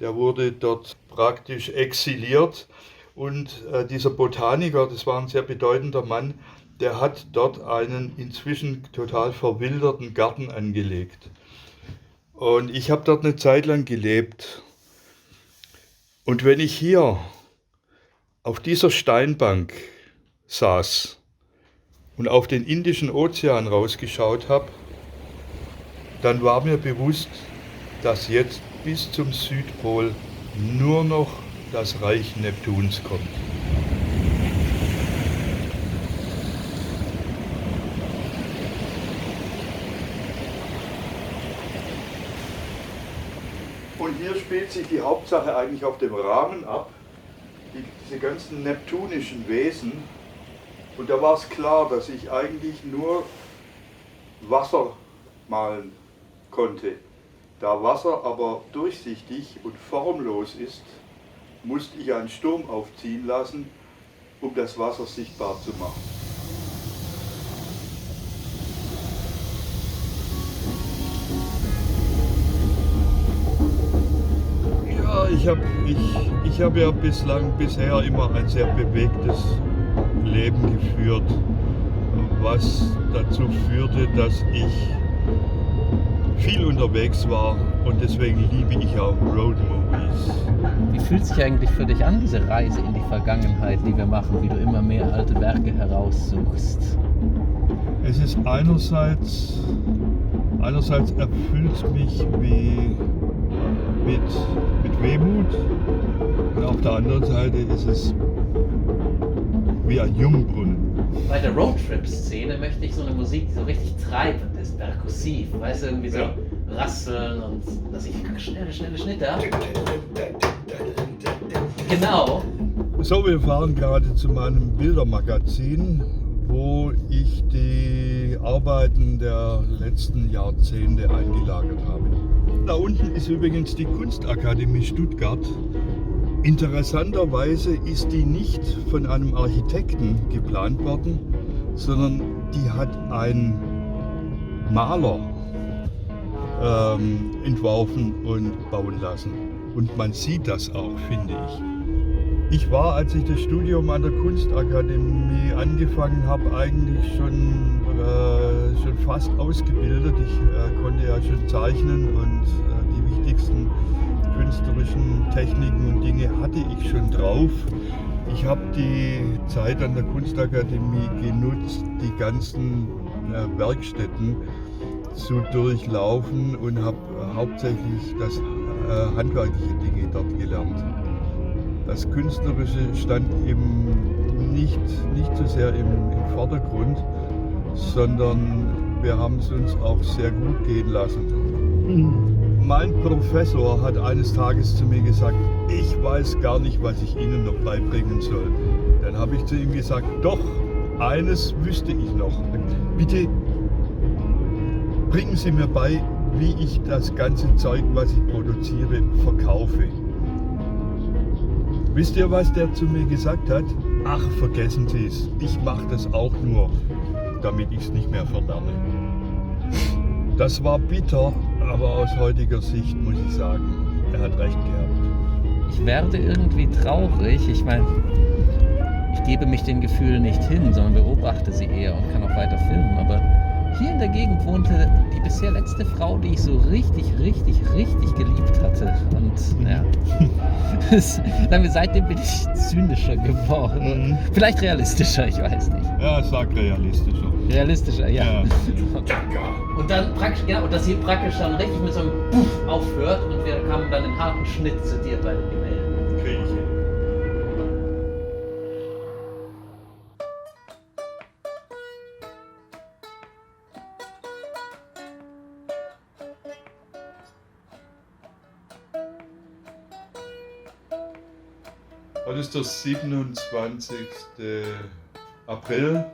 Der wurde dort praktisch exiliert und dieser Botaniker, das war ein sehr bedeutender Mann, der hat dort einen inzwischen total verwilderten Garten angelegt. Und ich habe dort eine Zeit lang gelebt. Und wenn ich hier auf dieser Steinbank saß und auf den Indischen Ozean rausgeschaut habe, dann war mir bewusst, dass jetzt bis zum Südpol nur noch das Reich Neptuns kommt. Und hier spielt sich die Hauptsache eigentlich auf dem Rahmen ab, diese ganzen neptunischen Wesen. Und da war es klar, dass ich eigentlich nur Wasser malen konnte. Da Wasser aber durchsichtig und formlos ist, musste ich einen Sturm aufziehen lassen, um das Wasser sichtbar zu machen. Ja, ich habe ja bisher immer ein sehr bewegtes Leben geführt, was dazu führte, dass ich viel unterwegs war und deswegen liebe ich auch Roadmovies. Wie fühlt sich eigentlich für dich an, diese Reise in die Vergangenheit, die wir machen, wie du immer mehr alte Werke heraussuchst? Es ist einerseits erfüllt mich wie mit Wehmut und auf der anderen Seite ist es wie ein Jungbrunnen. Bei der Roadtrip-Szene möchte ich so eine Musik, die so richtig treibend ist, perkussiv, weißt du, irgendwie so rasseln und dass ich schnelle Schnitte habe. Genau. So, wir fahren gerade zu meinem Bildermagazin, wo ich die Arbeiten der letzten Jahrzehnte eingelagert habe. Da unten ist übrigens die Kunstakademie Stuttgart. Interessanterweise ist die nicht von einem Architekten geplant worden, sondern die hat ein Maler entworfen und bauen lassen. Und man sieht das auch, finde ich. Ich war, als ich das Studium an der Kunstakademie angefangen habe, eigentlich schon fast ausgebildet. Ich konnte ja schon zeichnen und die wichtigsten künstlerischen Techniken und Dinge hatte ich schon drauf. Ich habe die Zeit an der Kunstakademie genutzt, die ganzen Werkstätten zu durchlaufen und habe hauptsächlich das handwerkliche Dinge dort gelernt. Das Künstlerische stand eben nicht so sehr im Vordergrund, sondern wir haben es uns auch sehr gut gehen lassen. Mein Professor hat eines Tages zu mir gesagt, ich weiß gar nicht, was ich Ihnen noch beibringen soll. Dann habe ich zu ihm gesagt, doch, eines wüsste ich noch. Bitte bringen Sie mir bei, wie ich das ganze Zeug, was ich produziere, verkaufe. Wisst ihr, was der zu mir gesagt hat? Ach, vergessen Sie es. Ich mache das auch nur, damit ich es nicht mehr verlerne. Das war bitter, aber aus heutiger Sicht muss ich sagen, er hat recht gehabt. Ich werde irgendwie traurig. Ich meine, ich gebe mich den Gefühlen nicht hin, sondern beobachte sie eher und kann auch weiter filmen. Aber hier in der Gegend wohnte die bisher letzte Frau, die ich so richtig geliebt hatte. Und naja, seitdem bin ich zynischer geworden. Vielleicht realistischer, ich weiß nicht. Ja, sag realistischer. Realistischer, ja. Ja. Und dann praktisch, genau, dass sie praktisch dann richtig mit so einem Puff aufhört und wir kamen dann in harten Schnitt zu dir bei den Gemälden. Krieg ich hin. Heute ist der 27. April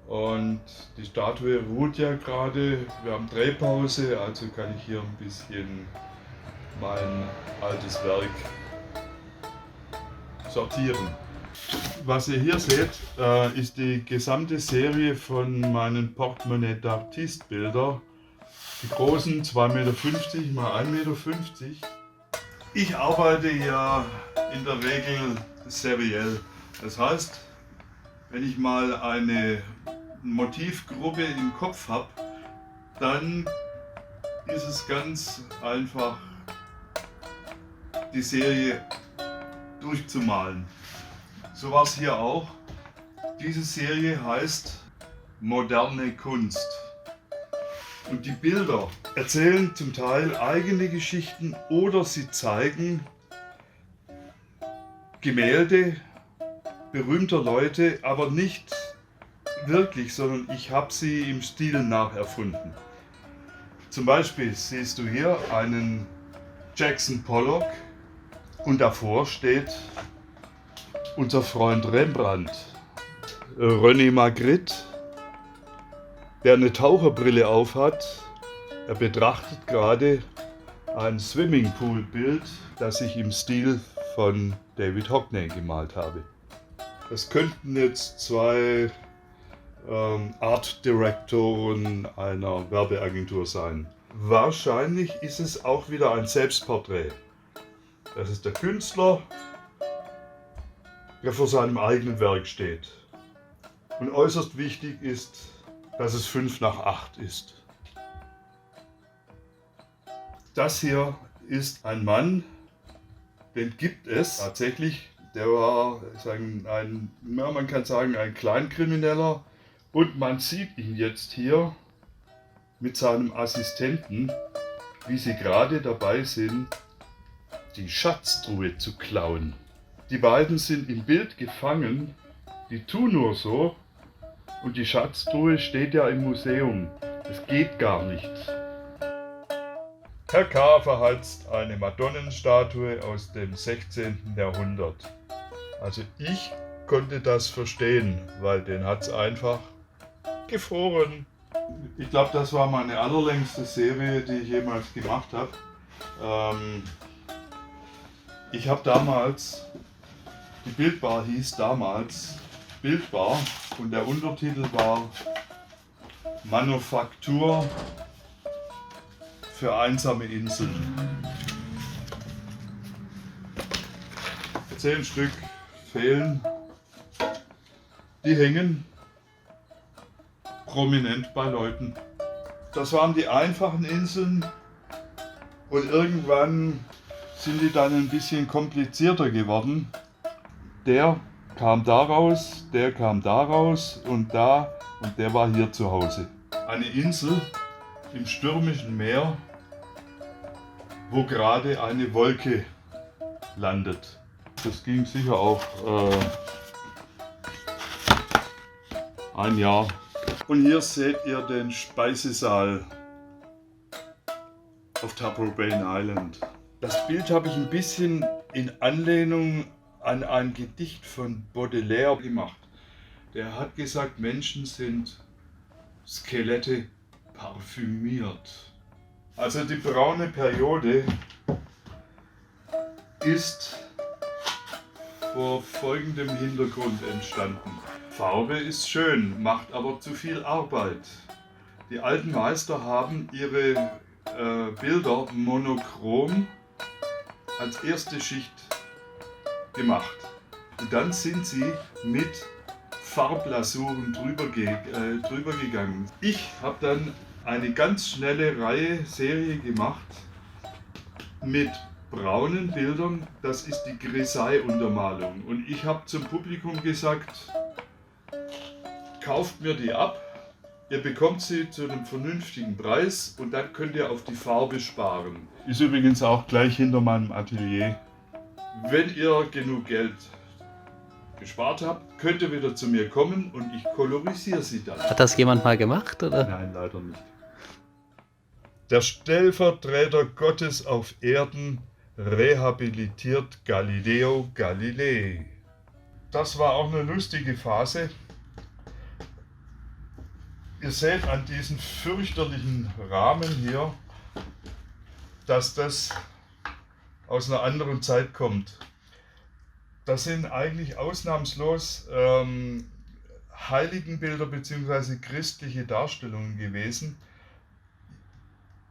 und die Statue ruht ja gerade. Wir haben Drehpause, also kann ich hier ein bisschen mein altes Werk sortieren. Was ihr hier seht, ist die gesamte Serie von meinen Portemonnaie d'Artiste Bilder. Die großen 2,50 Meter x 1,50 Meter. Ich arbeite ja in der Regel seriell. Das heißt, wenn ich mal eine Motivgruppe im Kopf habe, dann ist es ganz einfach, die Serie durchzumalen. So war es hier auch. Diese Serie heißt Moderne Kunst. Und die Bilder erzählen zum Teil eigene Geschichten oder sie zeigen Gemälde berühmter Leute, aber nicht wirklich, sondern ich habe sie im Stil nacherfunden. Zum Beispiel siehst du hier einen Jackson Pollock und davor steht unser Freund Rembrandt, René Magritte, der eine Taucherbrille aufhat. Er betrachtet gerade ein Swimmingpool-Bild, das ich im Stil von David Hockney gemalt habe. Das könnten jetzt zwei Art Directoren einer Werbeagentur sein. Wahrscheinlich ist es auch wieder ein Selbstporträt. Das ist der Künstler, der vor seinem eigenen Werk steht. Und äußerst wichtig ist, dass es 5:8 ist. Das hier ist ein Mann, den gibt es tatsächlich. Der war man kann sagen, ein Kleinkrimineller. Und man sieht ihn jetzt hier mit seinem Assistenten, wie sie gerade dabei sind, die Schatztruhe zu klauen. Die beiden sind im Bild gefangen, die tun nur so und die Schatztruhe steht ja im Museum. Das geht gar nicht. Herr K. verheizt eine Madonnenstatue aus dem 16. Jahrhundert. Also ich konnte das verstehen, weil den hat es einfach gefroren. Ich glaube, das war meine allerlängste Serie, die ich jemals gemacht habe. Ich habe damals, die Bildbar hieß damals Bildbar und der Untertitel war Manufaktur für einsame Inseln. 10 Stück fehlen. Die hängen prominent bei Leuten. Das waren die einfachen Inseln und irgendwann sind die dann ein bisschen komplizierter geworden. Der kam daraus, der kam daraus und da und der war hier zu Hause. Eine Insel im stürmischen Meer, wo gerade eine Wolke landet. Das ging sicher auch ein Jahr. Und hier seht ihr den Speisesaal auf Taprobane Island. Das Bild habe ich ein bisschen in Anlehnung an ein Gedicht von Baudelaire gemacht. Der hat gesagt, Menschen sind Skelette parfümiert. Also die braune Periode ist vor folgendem Hintergrund entstanden. Farbe ist schön, macht aber zu viel Arbeit. Die alten Meister haben ihre Bilder monochrom als erste Schicht gemacht. Und dann sind sie mit Farblasuren drüber gegangen. Ich habe dann eine ganz schnelle Serie gemacht mit braunen Bildern. Das ist die Grisaille-Untermalung. Und ich habe zum Publikum gesagt, kauft mir die ab, ihr bekommt sie zu einem vernünftigen Preis und dann könnt ihr auf die Farbe sparen. Ist übrigens auch gleich hinter meinem Atelier. Wenn ihr genug Geld gespart habt, könnt ihr wieder zu mir kommen und ich kolorisiere sie dann. Hat das jemand mal gemacht, oder? Nein, leider nicht. Der Stellvertreter Gottes auf Erden rehabilitiert Galileo Galilei. Das war auch eine lustige Phase. Ihr seht an diesem fürchterlichen Rahmen hier, dass das aus einer anderen Zeit kommt. Das sind eigentlich ausnahmslos Heiligenbilder bzw. christliche Darstellungen gewesen.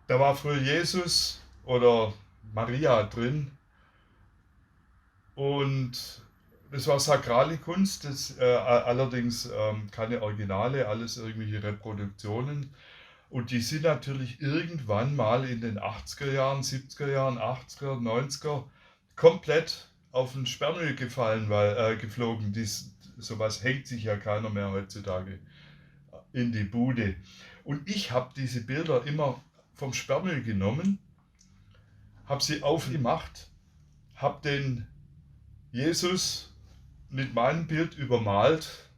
Da war früher Jesus oder Maria drin und das war sakrale Kunst, allerdings keine Originale, alles irgendwelche Reproduktionen. Und die sind natürlich irgendwann mal in den 80er Jahren, 70er Jahren, 80er, 90er komplett auf den Sperrmüll geflogen. Sowas hängt sich ja keiner mehr heutzutage in die Bude. Und ich habe diese Bilder immer vom Sperrmüll genommen, habe sie aufgemacht, habe den Jesus mit meinem Bild übermalt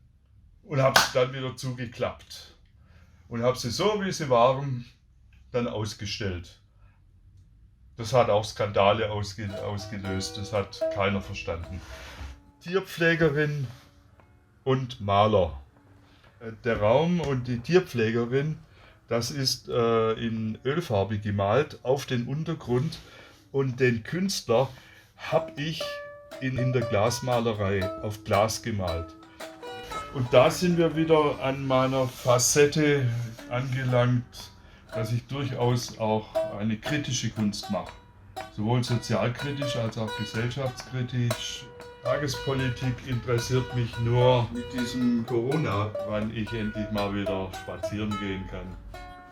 und habe es dann wieder zugeklappt und habe sie so, wie sie waren, dann ausgestellt. Das hat auch Skandale ausgelöst, das hat keiner verstanden. Tierpflegerin und Maler. Der Raum und die Tierpflegerin, das ist in Ölfarbe gemalt auf den Untergrund und den Künstler habe ich in der Glasmalerei auf Glas gemalt. Und da sind wir wieder an meiner Facette angelangt, dass ich durchaus auch eine kritische Kunst mache. Sowohl sozialkritisch als auch gesellschaftskritisch. Tagespolitik interessiert mich nur mit diesem Corona, wann ich endlich mal wieder spazieren gehen kann.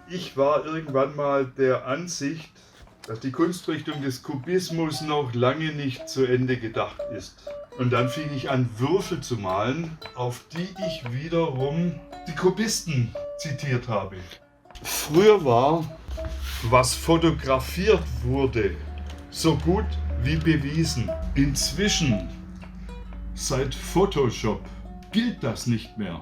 Ich war irgendwann mal der Ansicht, dass die Kunstrichtung des Kubismus noch lange nicht zu Ende gedacht ist. Und dann fing ich an, Würfel zu malen, auf die ich wiederum die Kubisten zitiert habe. Früher war, was fotografiert wurde, so gut wie bewiesen. Inzwischen, seit Photoshop, gilt das nicht mehr.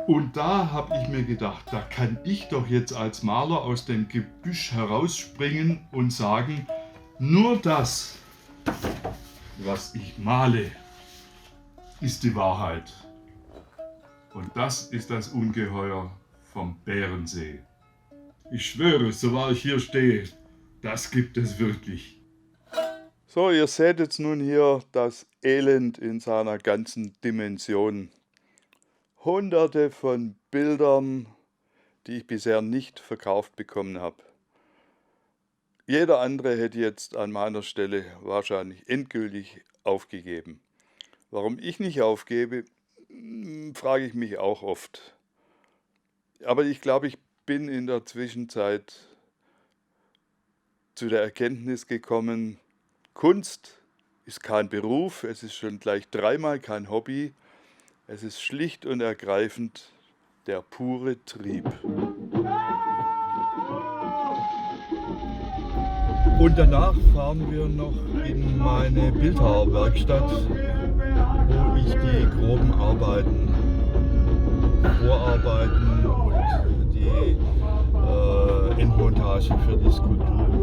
Und da habe ich mir gedacht, da kann ich doch jetzt als Maler aus dem Gebüsch herausspringen und sagen, nur das, was ich male, ist die Wahrheit. Und das ist das Ungeheuer vom Bärensee. Ich schwöre, so wahr ich hier stehe, das gibt es wirklich. So, ihr seht jetzt nun hier das Elend in seiner ganzen Dimension. Hunderte von Bildern, die ich bisher nicht verkauft bekommen habe. Jeder andere hätte jetzt an meiner Stelle wahrscheinlich endgültig aufgegeben. Warum ich nicht aufgebe, frage ich mich auch oft. Aber ich glaube, ich bin in der Zwischenzeit zu der Erkenntnis gekommen, Kunst ist kein Beruf, es ist schon gleich dreimal kein Hobby. Es ist schlicht und ergreifend der pure Trieb. Und danach fahren wir noch in meine Bildhauerwerkstatt, wo ich die groben Arbeiten, Vorarbeiten und die Endmontage für die Skulpturen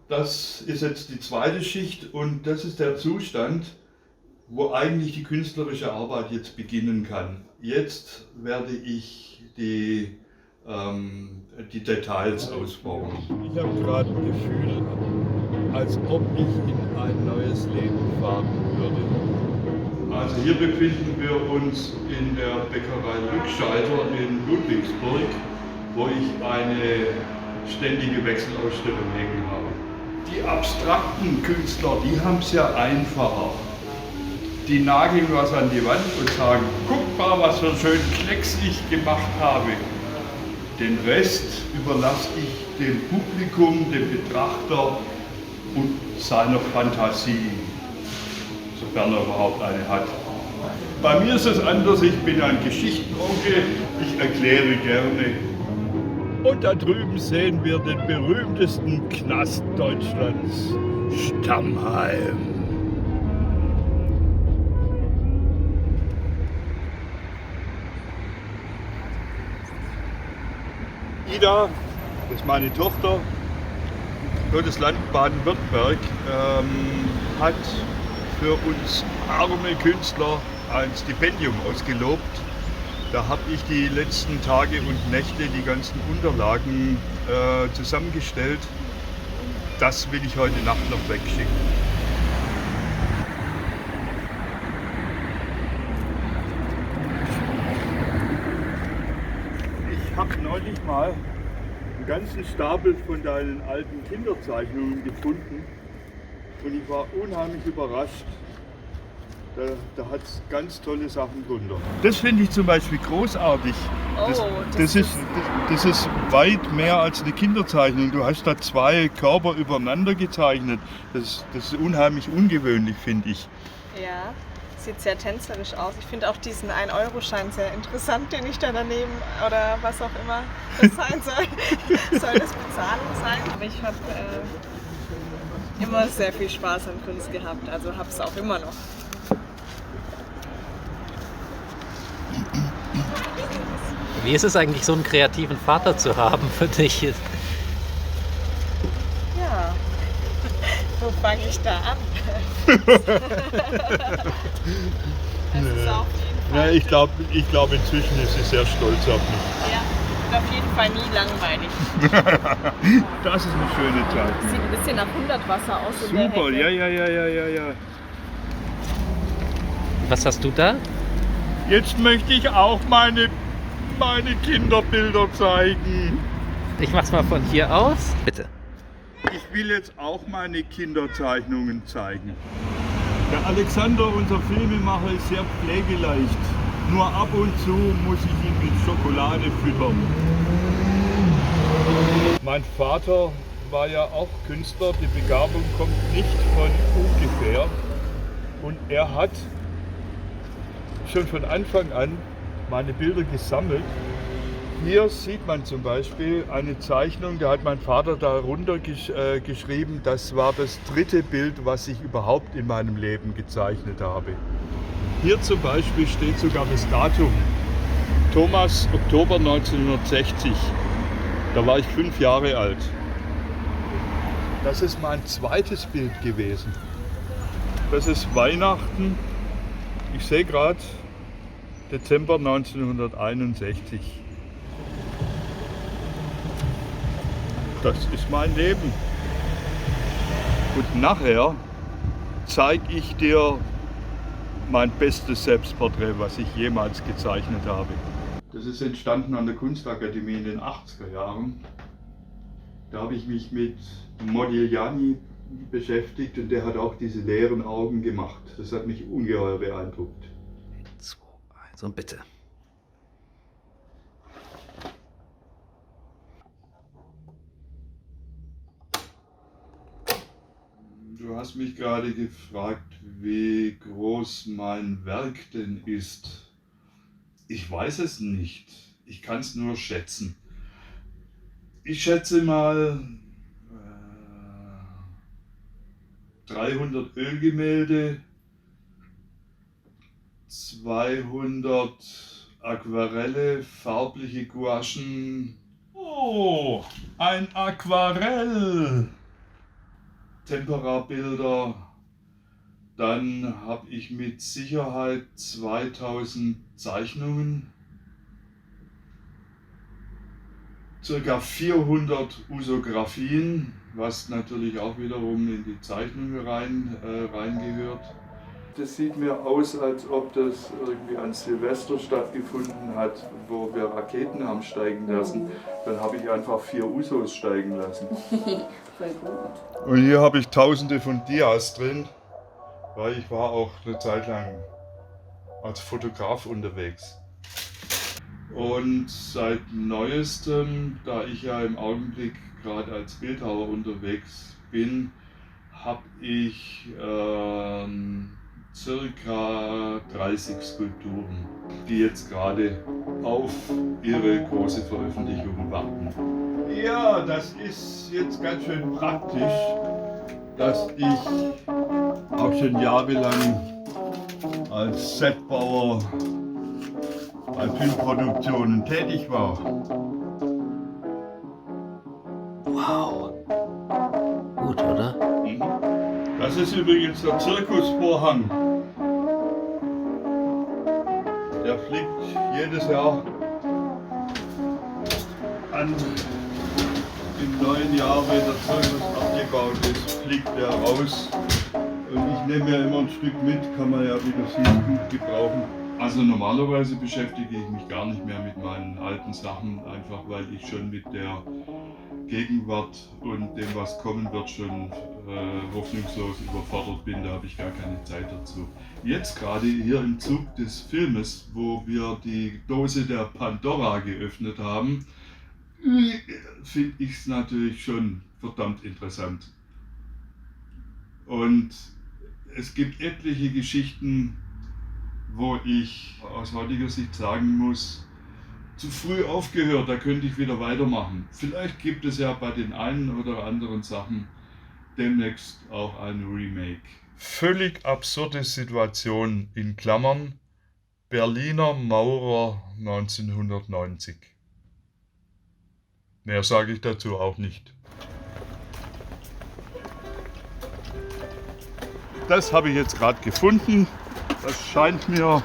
Das ist jetzt die zweite Schicht und das ist der Zustand, wo eigentlich die künstlerische Arbeit jetzt beginnen kann. Jetzt werde ich die Details ausbauen. Ich habe gerade ein Gefühl, als ob ich in ein neues Leben fahren würde. Also hier befinden wir uns in der Bäckerei Lückscheider in Ludwigsburg, wo ich eine ständige Wechselausstellung hängen habe. Die abstrakten Künstler, die haben es ja einfacher. Die nageln was an die Wand und sagen, guck mal, was für einen schönen Klecks ich gemacht habe. Den Rest überlasse ich dem Publikum, dem Betrachter und seiner Fantasie, sofern er überhaupt eine hat. Bei mir ist es anders, ich bin ein Geschichtenonkel, ich erkläre gerne. Und da drüben sehen wir den berühmtesten Knast Deutschlands, Stammheim. Ida, das ist meine Tochter, das Land Baden-Württemberg hat für uns arme Künstler ein Stipendium ausgelobt. Da habe ich die letzten Tage und Nächte die ganzen Unterlagen zusammengestellt. Das will ich heute Nacht noch wegschicken. Ich habe neulich mal einen ganzen Stapel von deinen alten Kinderzeichnungen gefunden und ich war unheimlich überrascht. Da hat es ganz tolle Sachen drunter. Das finde ich zum Beispiel großartig. Das ist weit mehr als eine Kinderzeichnung. Du hast da zwei Körper übereinander gezeichnet. Das ist unheimlich ungewöhnlich, finde ich. Ja, sieht sehr tänzerisch aus. Ich finde auch diesen 1-Euro-Schein sehr interessant, den ich da daneben oder was auch immer das sein soll. Soll das Bezahlung sein? Aber ich habe immer sehr viel Spaß an Kunst gehabt, also habe es auch immer noch. Wie ist es eigentlich, so einen kreativen Vater zu haben für dich? Ja, wo fange ich da an? Es ist auf jeden Fall. Ja, ich glaub, inzwischen ist sie sehr stolz auf mich. Ja, und auf jeden Fall nie langweilig. Das ist eine schöne Zeit. Sieht ein bisschen nach Hundertwasser aus. Super, ja. Was hast du da? Jetzt möchte ich auch meine Kinderbilder zeigen. Ich mach's mal von hier aus. Bitte. Ich will jetzt auch meine Kinderzeichnungen zeigen. Der Alexander, unser Filmemacher, ist sehr pflegeleicht. Nur ab und zu muss ich ihn mit Schokolade füttern. Mein Vater war ja auch Künstler. Die Begabung kommt nicht von ungefähr. Und er hat schon von Anfang an meine Bilder gesammelt. Hier sieht man zum Beispiel eine Zeichnung, da hat mein Vater darunter geschrieben, das war das dritte Bild, was ich überhaupt in meinem Leben gezeichnet habe. Hier zum Beispiel steht sogar das Datum. Thomas, Oktober 1960. Da war ich 5 Jahre alt. Das ist mein zweites Bild gewesen. Das ist Weihnachten. Ich sehe gerade Dezember 1961. Das ist mein Leben. Und nachher zeige ich dir mein bestes Selbstporträt, was ich jemals gezeichnet habe. Das ist entstanden an der Kunstakademie in den 80er Jahren. Da habe ich mich mit Modigliani beschäftigt und der hat auch diese leeren Augen gemacht. Das hat mich ungeheuer beeindruckt. 2, 1 und bitte. Du hast mich gerade gefragt, wie groß mein Werk denn ist. Ich weiß es nicht. Ich kann es nur schätzen. Ich schätze mal 300 Ölgemälde, 200 Aquarelle, farbliche Gouachen. Oh, ein Aquarell! Temperabilder. Dann habe ich mit Sicherheit 2000 Zeichnungen, ca. 400 Usografien, was natürlich auch wiederum in die Zeichnungen reingehört. Das sieht mir aus, als ob das irgendwie an Silvester stattgefunden hat, wo wir Raketen haben steigen lassen. Dann habe ich einfach 4 Usos steigen lassen. Voll gut. Und hier habe ich tausende von Dias drin, weil ich war auch eine Zeit lang als Fotograf unterwegs. Und seit neuestem, da ich ja im Augenblick gerade als Bildhauer unterwegs bin, habe ich circa 30 Skulpturen, die jetzt gerade auf ihre große Veröffentlichung warten. Ja, das ist jetzt ganz schön praktisch, dass ich auch schon jahrelang als Setbauer bei Filmproduktionen tätig war. Wow. Gut, oder? Das ist übrigens der Zirkusvorhang. Der fliegt jedes Jahr an. Im neuen Jahr, wenn der Zirkus abgebaut ist, fliegt der raus. Und ich nehme ja immer ein Stück mit, kann man ja, wie du siehst, gut gebrauchen. Also normalerweise beschäftige ich mich gar nicht mehr mit meinen alten Sachen, einfach weil ich schon mit der Gegenwart und dem, was kommen wird, schon hoffnungslos überfordert bin. Da habe ich gar keine Zeit dazu. Jetzt gerade hier im Zug des Filmes, wo wir die Dose der Pandora geöffnet haben, finde ich es natürlich schon verdammt interessant. Und es gibt etliche Geschichten, wo ich aus heutiger Sicht sagen muss, zu früh aufgehört, da könnte ich wieder weitermachen. Vielleicht gibt es ja bei den einen oder anderen Sachen demnächst auch ein Remake. Völlig absurde Situation in Klammern, Berliner Maurer 1990. Mehr sage ich dazu auch nicht. Das habe ich jetzt gerade gefunden. Das scheint mir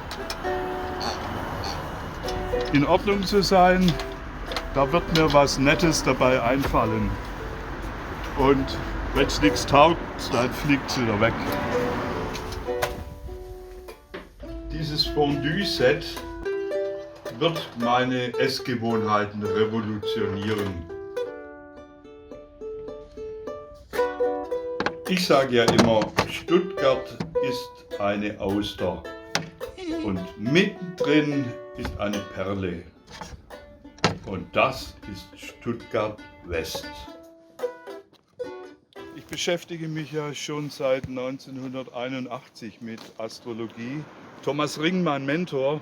in Ordnung zu sein. Da wird mir was Nettes dabei einfallen. Und wenn es nichts taugt, dann fliegt es wieder weg. Dieses Fondue-Set wird meine Essgewohnheiten revolutionieren. Ich sage ja immer, Stuttgart ist eine Auster und mittendrin ist eine Perle. Und das ist Stuttgart West. Ich beschäftige mich ja schon seit 1981 mit Astrologie. Thomas Ring, mein Mentor,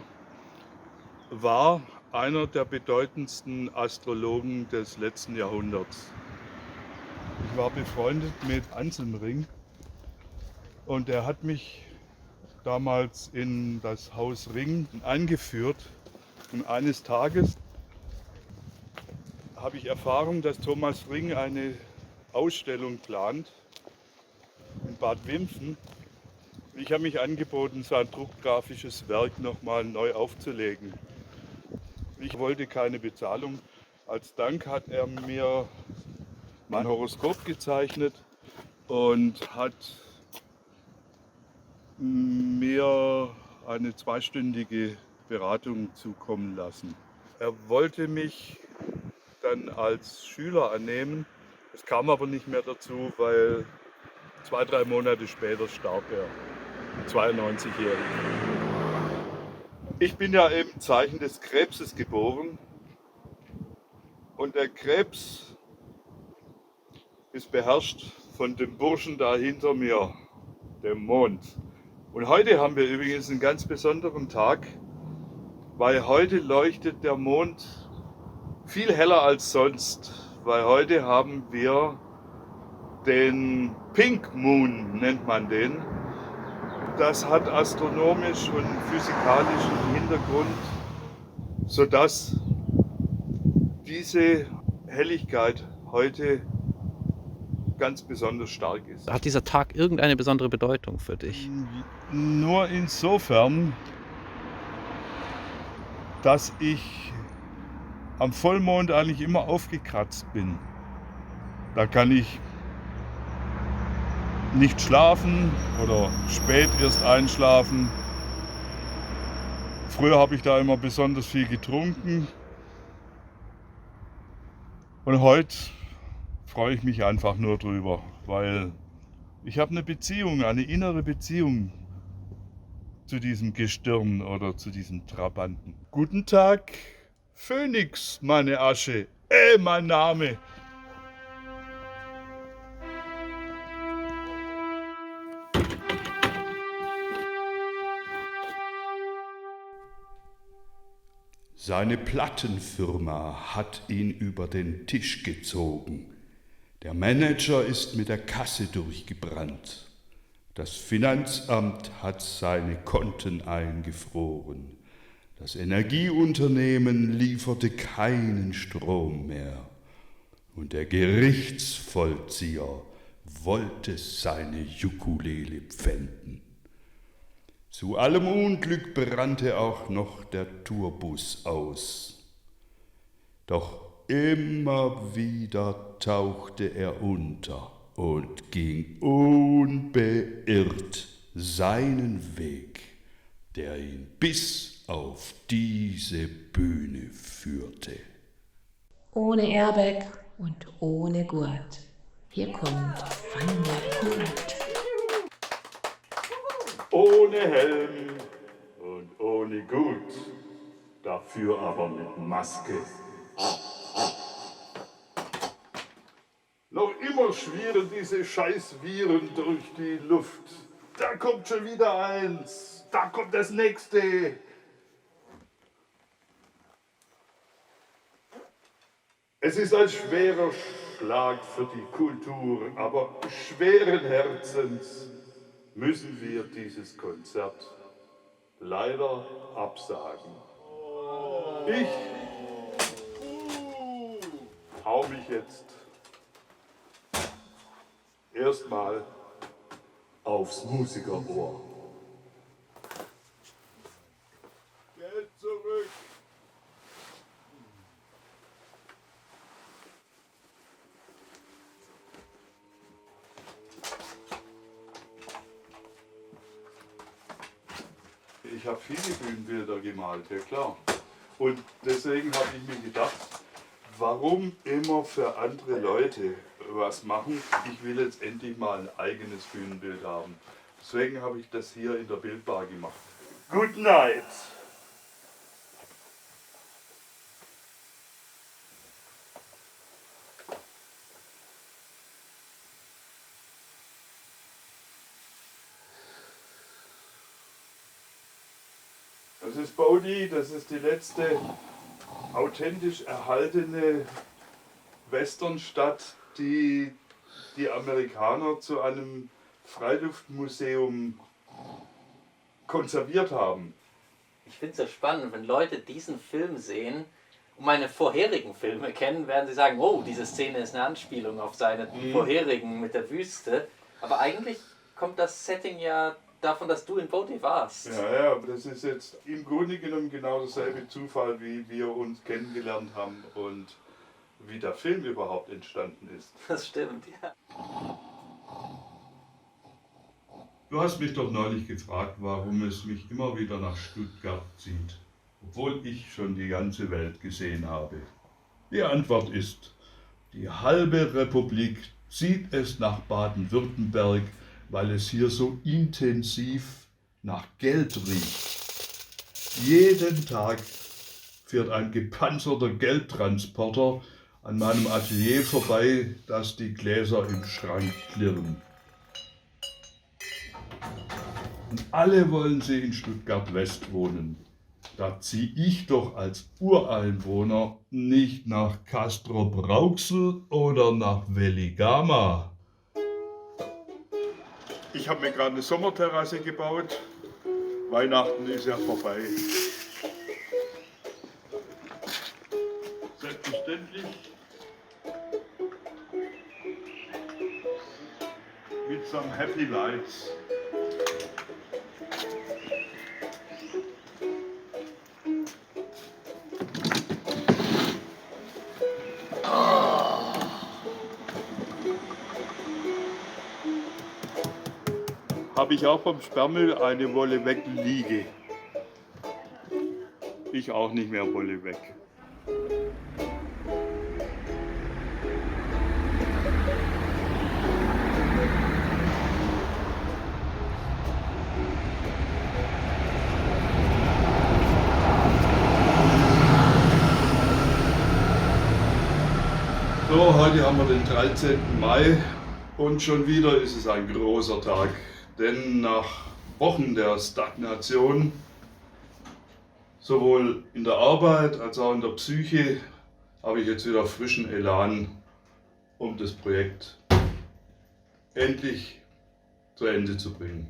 war einer der bedeutendsten Astrologen des letzten Jahrhunderts. Ich war befreundet mit Anselm Ring und er hat mich damals in das Haus Ring eingeführt. Und eines Tages habe ich erfahren, dass Thomas Ring eine Ausstellung plant in Bad Wimpfen. Ich habe mich angeboten, sein druckgrafisches Werk nochmal neu aufzulegen. Ich wollte keine Bezahlung. Als Dank hat er mir mein Horoskop gezeichnet und hat mir eine 2-stündige Beratung zukommen lassen. Er wollte mich dann als Schüler annehmen. Es kam aber nicht mehr dazu, weil 2-3 Monate später starb er, 92-jährig. Ich bin ja im Zeichen des Krebses geboren und der Krebs ist beherrscht von dem Burschen da hinter mir, dem Mond. Und heute haben wir übrigens einen ganz besonderen Tag, weil heute leuchtet der Mond viel heller als sonst, weil heute haben wir den Pink Moon, nennt man den. Das hat astronomisch und physikalischen Hintergrund, sodass diese Helligkeit heute ganz besonders stark ist. Hat dieser Tag irgendeine besondere Bedeutung für dich? Nur insofern, dass ich am Vollmond eigentlich immer aufgekratzt bin. Da kann ich nicht schlafen oder spät erst einschlafen. Früher habe ich da immer besonders viel getrunken. Und heute freue ich mich einfach nur drüber, weil ich habe eine Beziehung, eine innere Beziehung zu diesem Gestirn oder zu diesem Trabanten. Guten Tag, Phönix, meine Asche, mein Name. Seine Plattenfirma hat ihn über den Tisch gezogen. Der Manager ist mit der Kasse durchgebrannt. Das Finanzamt hat seine Konten eingefroren. Das Energieunternehmen lieferte keinen Strom mehr. Und der Gerichtsvollzieher wollte seine Ukulele pfänden. Zu allem Unglück brannte auch noch der Tourbus aus. Doch immer wieder tauchte er unter und ging unbeirrt seinen Weg, der ihn bis auf diese Bühne führte. Ohne Airbag und ohne Gurt. Hier kommt Van der Kurt. Ohne Helm und ohne Gut, dafür aber mit Maske. Noch immer schwirren diese Scheißviren durch die Luft. Da kommt schon wieder eins, da kommt das nächste. Es ist ein schwerer Schlag für die Kultur, aber schweren Herzens müssen wir dieses Konzert leider absagen. Ich hau mich jetzt erstmal aufs Musikerohr. Geld zurück! Ich habe viele Bühnenbilder gemalt, ja klar. Und deswegen habe ich mir gedacht, warum immer für andere Leute was machen? Ich will jetzt endlich mal ein eigenes Bühnenbild haben. Deswegen habe ich das hier in der Bildbar gemacht. Good night! Das ist Bodie, das ist die letzte authentisch erhaltene Westernstadt, die die Amerikaner zu einem Freiluftmuseum konserviert haben. Ich finde es so spannend, wenn Leute diesen Film sehen und meine vorherigen Filme kennen, werden sie sagen, oh, diese Szene ist eine Anspielung auf seine vorherigen mit der Wüste. Aber eigentlich kommt das Setting ja davon, dass du in Bodie warst. Ja, aber das ist jetzt im Grunde genommen genau derselbe Zufall, wie wir uns kennengelernt haben und wie der Film überhaupt entstanden ist. Das stimmt, ja. Du hast mich doch neulich gefragt, warum es mich immer wieder nach Stuttgart zieht, obwohl ich schon die ganze Welt gesehen habe. Die Antwort ist, die halbe Republik zieht es nach Baden-Württemberg, weil es hier so intensiv nach Geld riecht. Jeden Tag fährt ein gepanzerter Geldtransporter an meinem Atelier vorbei, dass die Gläser im Schrank klirren. Und alle wollen sie in Stuttgart-West wohnen. Da ziehe ich doch als Ureinwohner nicht nach Castrop-Rauxel oder nach Veligama. Ich habe mir gerade eine Sommerterrasse gebaut. Weihnachten ist ja vorbei. Selbstverständlich Happy Lights. Habe ich auch vom Sperrmüll eine Wolle weg liege. Ich auch nicht mehr Wolle weg. So, heute haben wir den 13. Mai und schon wieder ist es ein großer Tag. Denn nach Wochen der Stagnation, sowohl in der Arbeit als auch in der Psyche, habe ich jetzt wieder frischen Elan, um das Projekt endlich zu Ende zu bringen.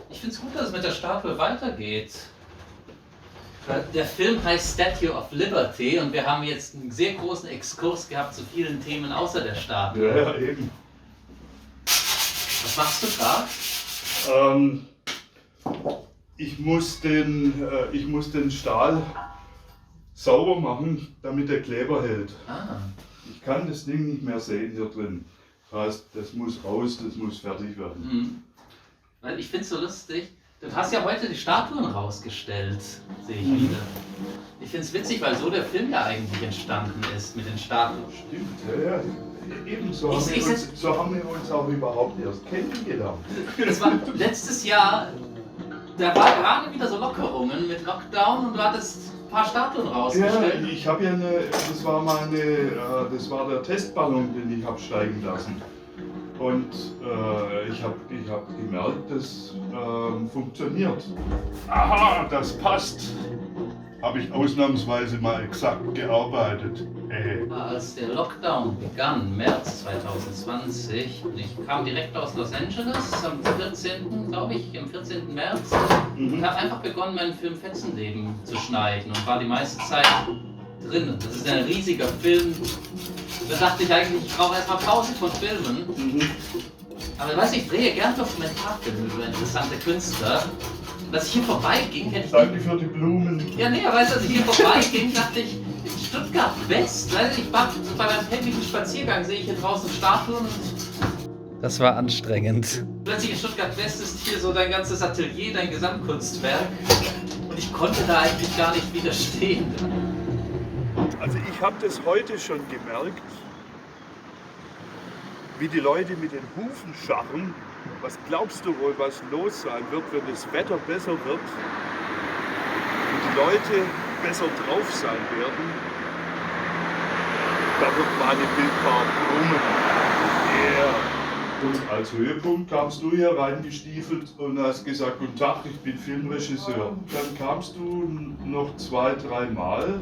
Ich finde es gut, dass es mit der Statue weitergeht. Der Film heißt Statue of Liberty und wir haben jetzt einen sehr großen Exkurs gehabt zu vielen Themen außer der Statue. Ja, eben. Was machst du gerade? Ich muss den Stahl sauber machen, damit der Kleber hält. Ah, Ich kann das Ding nicht mehr sehen hier drin. Das heißt, das muss raus, das muss fertig werden. mhm. Weil ich finde es so lustig. Du hast ja heute die Statuen rausgestellt, sehe ich wieder. Ich finde es witzig, weil so der Film ja eigentlich entstanden ist mit den Statuen. Stimmt, ja, ja. Ebenso so haben wir uns auch überhaupt erst kennengelernt. Das war letztes Jahr, da war gerade wieder so Lockerungen mit Lockdown und du hattest ein paar Statuen Ja, rausgestellt. ich habe ja das war der Testballon, den ich habe steigen lassen. Und ich habe gemerkt, das funktioniert. Aha, das passt. Habe ich ausnahmsweise mal exakt gearbeitet. Als der Lockdown begann, März 2020, und ich kam direkt aus Los Angeles am 14. glaube ich, am 14. März und habe einfach begonnen, meinen Film Fetzenleben zu schneiden und war die meiste Zeit drin. Das ist ein riesiger Film. Da dachte ich eigentlich, ich brauche erstmal Pause von Filmen. Aber weißt du, ich drehe gern Dokumentarfilme über interessante Künstler. Und als ich hier vorbeiging, hätte ich... Danke für die Blumen. Ja, nee, aber weißt du, als ich hier vorbeiging, dachte ich, in Stuttgart West, weißt du, ich war bei meinem täglichen Spaziergang, sehe ich hier draußen Statuen und Das war anstrengend. plötzlich in Stuttgart West ist hier so dein ganzes Atelier, dein Gesamtkunstwerk. Und ich konnte da eigentlich gar nicht widerstehen. Also ich habe das heute schon gemerkt, wie die Leute mit den Hufen scharren. Was glaubst du wohl, was los sein wird, wenn das Wetter besser wird und die Leute besser drauf sein werden? Da wird mal eine Bildbar brummen. Yeah. Und als Höhepunkt kamst du hier reingestiefelt und hast gesagt, guten Tag, ich bin Filmregisseur. Dann kamst du noch 2, 3 Mal.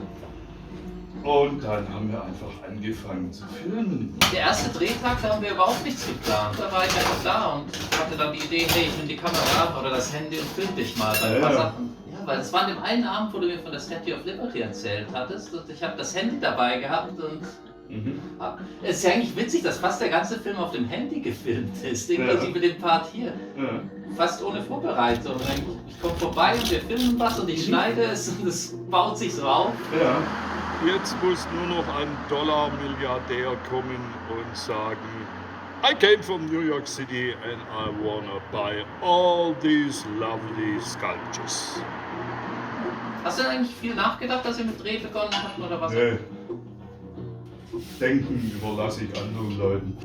Und dann haben wir einfach angefangen zu filmen. Der erste Drehtag, da haben wir überhaupt nichts geplant. Da war ich einfach da und hatte dann die Idee, hey, ich nehme die Kamera oder das Handy und film dich mal bei ein paar Sachen. Ja, weil es war an dem einen Abend, wo du mir von der Statue of Liberty erzählt hattest und ich habe das Handy dabei gehabt und es ist ja eigentlich witzig, dass fast der ganze Film auf dem Handy gefilmt ist, inklusive dem Part hier. Ja. Fast ohne Vorbereitung. Ich komme vorbei und wir filmen was und ich schneide es und es baut sich so auf. Ja. Jetzt muss nur noch ein Dollar-Milliardär kommen und sagen, I came from New York City and I wanna buy all these lovely sculptures. Hast du denn eigentlich viel nachgedacht, dass wir mit Dreh begonnen hatten oder was? Nee. Denken überlasse ich anderen Leuten.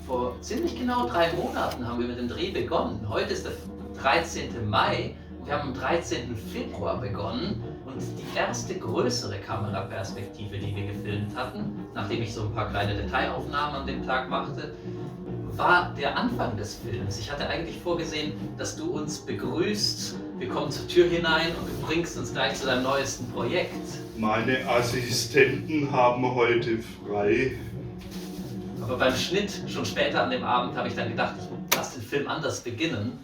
Vor ziemlich genau 3 Monaten haben wir mit dem Dreh begonnen. Heute ist der 13. Mai. Wir haben am 13. Februar begonnen und die erste größere Kameraperspektive, die wir gefilmt hatten, nachdem ich so ein paar kleine Detailaufnahmen an dem Tag machte, war der Anfang des Films. Ich hatte eigentlich vorgesehen, dass du uns begrüßt, wir kommen zur Tür hinein und du bringst uns gleich zu deinem neuesten Projekt. Meine Assistenten haben heute frei. Aber beim Schnitt, schon später an dem Abend, habe ich dann gedacht, ich lasse den Film anders beginnen.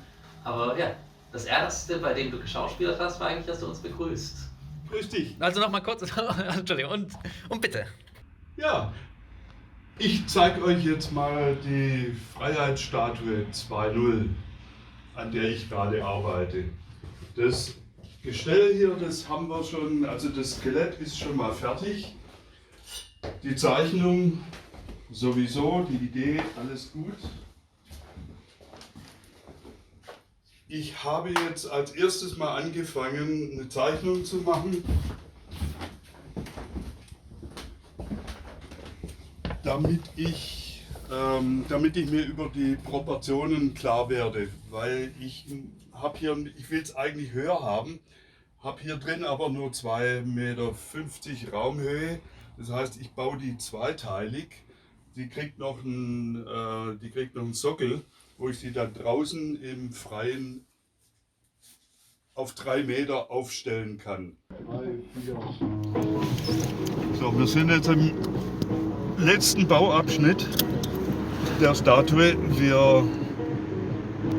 Aber ja, das Erste, bei dem du geschauspielert hast, war eigentlich, dass du uns begrüßt. Grüß dich. Also nochmal kurz, Entschuldigung, und bitte. Ja, ich zeige euch jetzt mal die Freiheitsstatue 2.0, an der ich gerade arbeite. Das Gestell hier, das haben wir schon, also das Skelett ist schon mal fertig. Die Zeichnung sowieso, die Idee, alles gut. Ich habe jetzt als erstes mal angefangen, eine Zeichnung zu machen, damit ich mir über die Proportionen klar werde, weil ich habe hier, ich will es eigentlich höher haben, habe hier drin aber nur 2,50 Meter Raumhöhe. Das heißt, ich baue die zweiteilig. Die kriegt noch einen Sockel, wo ich sie dann draußen im Freien auf 3 Meter aufstellen kann. 3, 4. So, wir sind jetzt im letzten Bauabschnitt der Statue. Wir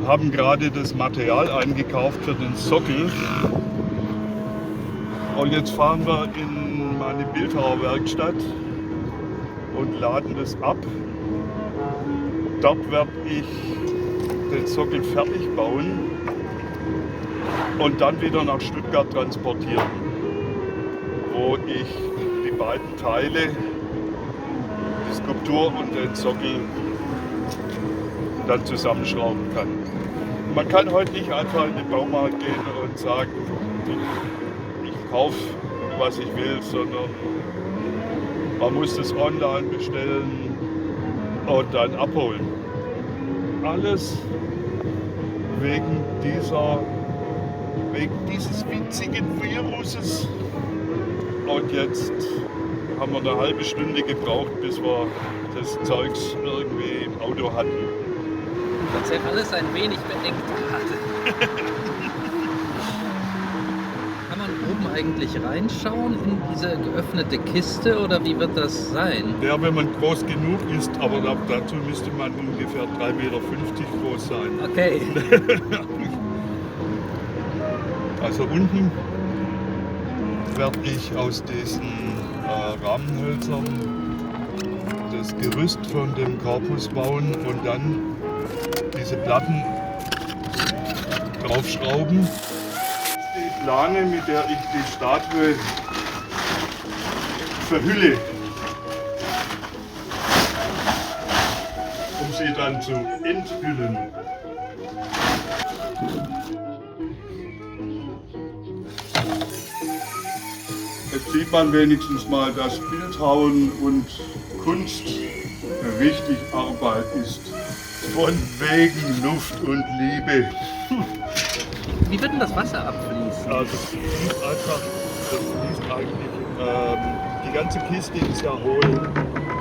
haben gerade das Material eingekauft für den Sockel. Und jetzt fahren wir in meine Bildhauerwerkstatt und laden das ab. Dort werde ich den Sockel fertig bauen und dann wieder nach Stuttgart transportieren, wo ich die beiden Teile, die Skulptur und den Sockel, dann zusammenschrauben kann. Man kann heute nicht einfach in den Baumarkt gehen und sagen, ich kaufe, was ich will, sondern man muss das online bestellen und dann abholen. Alles wegen dieses winzigen Viruses. Und jetzt haben wir eine halbe Stunde gebraucht, bis wir das Zeugs irgendwie im Auto hatten. Das ist ja alles ein wenig beengt gerade. Kann man oben eigentlich reinschauen in diese geöffnete Kiste oder wie wird das sein? Ja, wenn man groß genug ist, aber dazu müsste man ungefähr 3,50 Meter groß sein. Okay. Also unten werde ich aus diesen Rahmenhölzern das Gerüst von dem Korpus bauen und dann diese Platten draufschrauben. Die Plane, mit der ich die Statue verhülle, um sie dann zu enthüllen. Jetzt sieht man wenigstens mal, dass Bildhauen und Kunst richtig Arbeit ist. Von wegen Luft und Liebe. Wie wird denn das Wasser abfließen? Also das fließt eigentlich, die ganze Kiste ist ja hohl,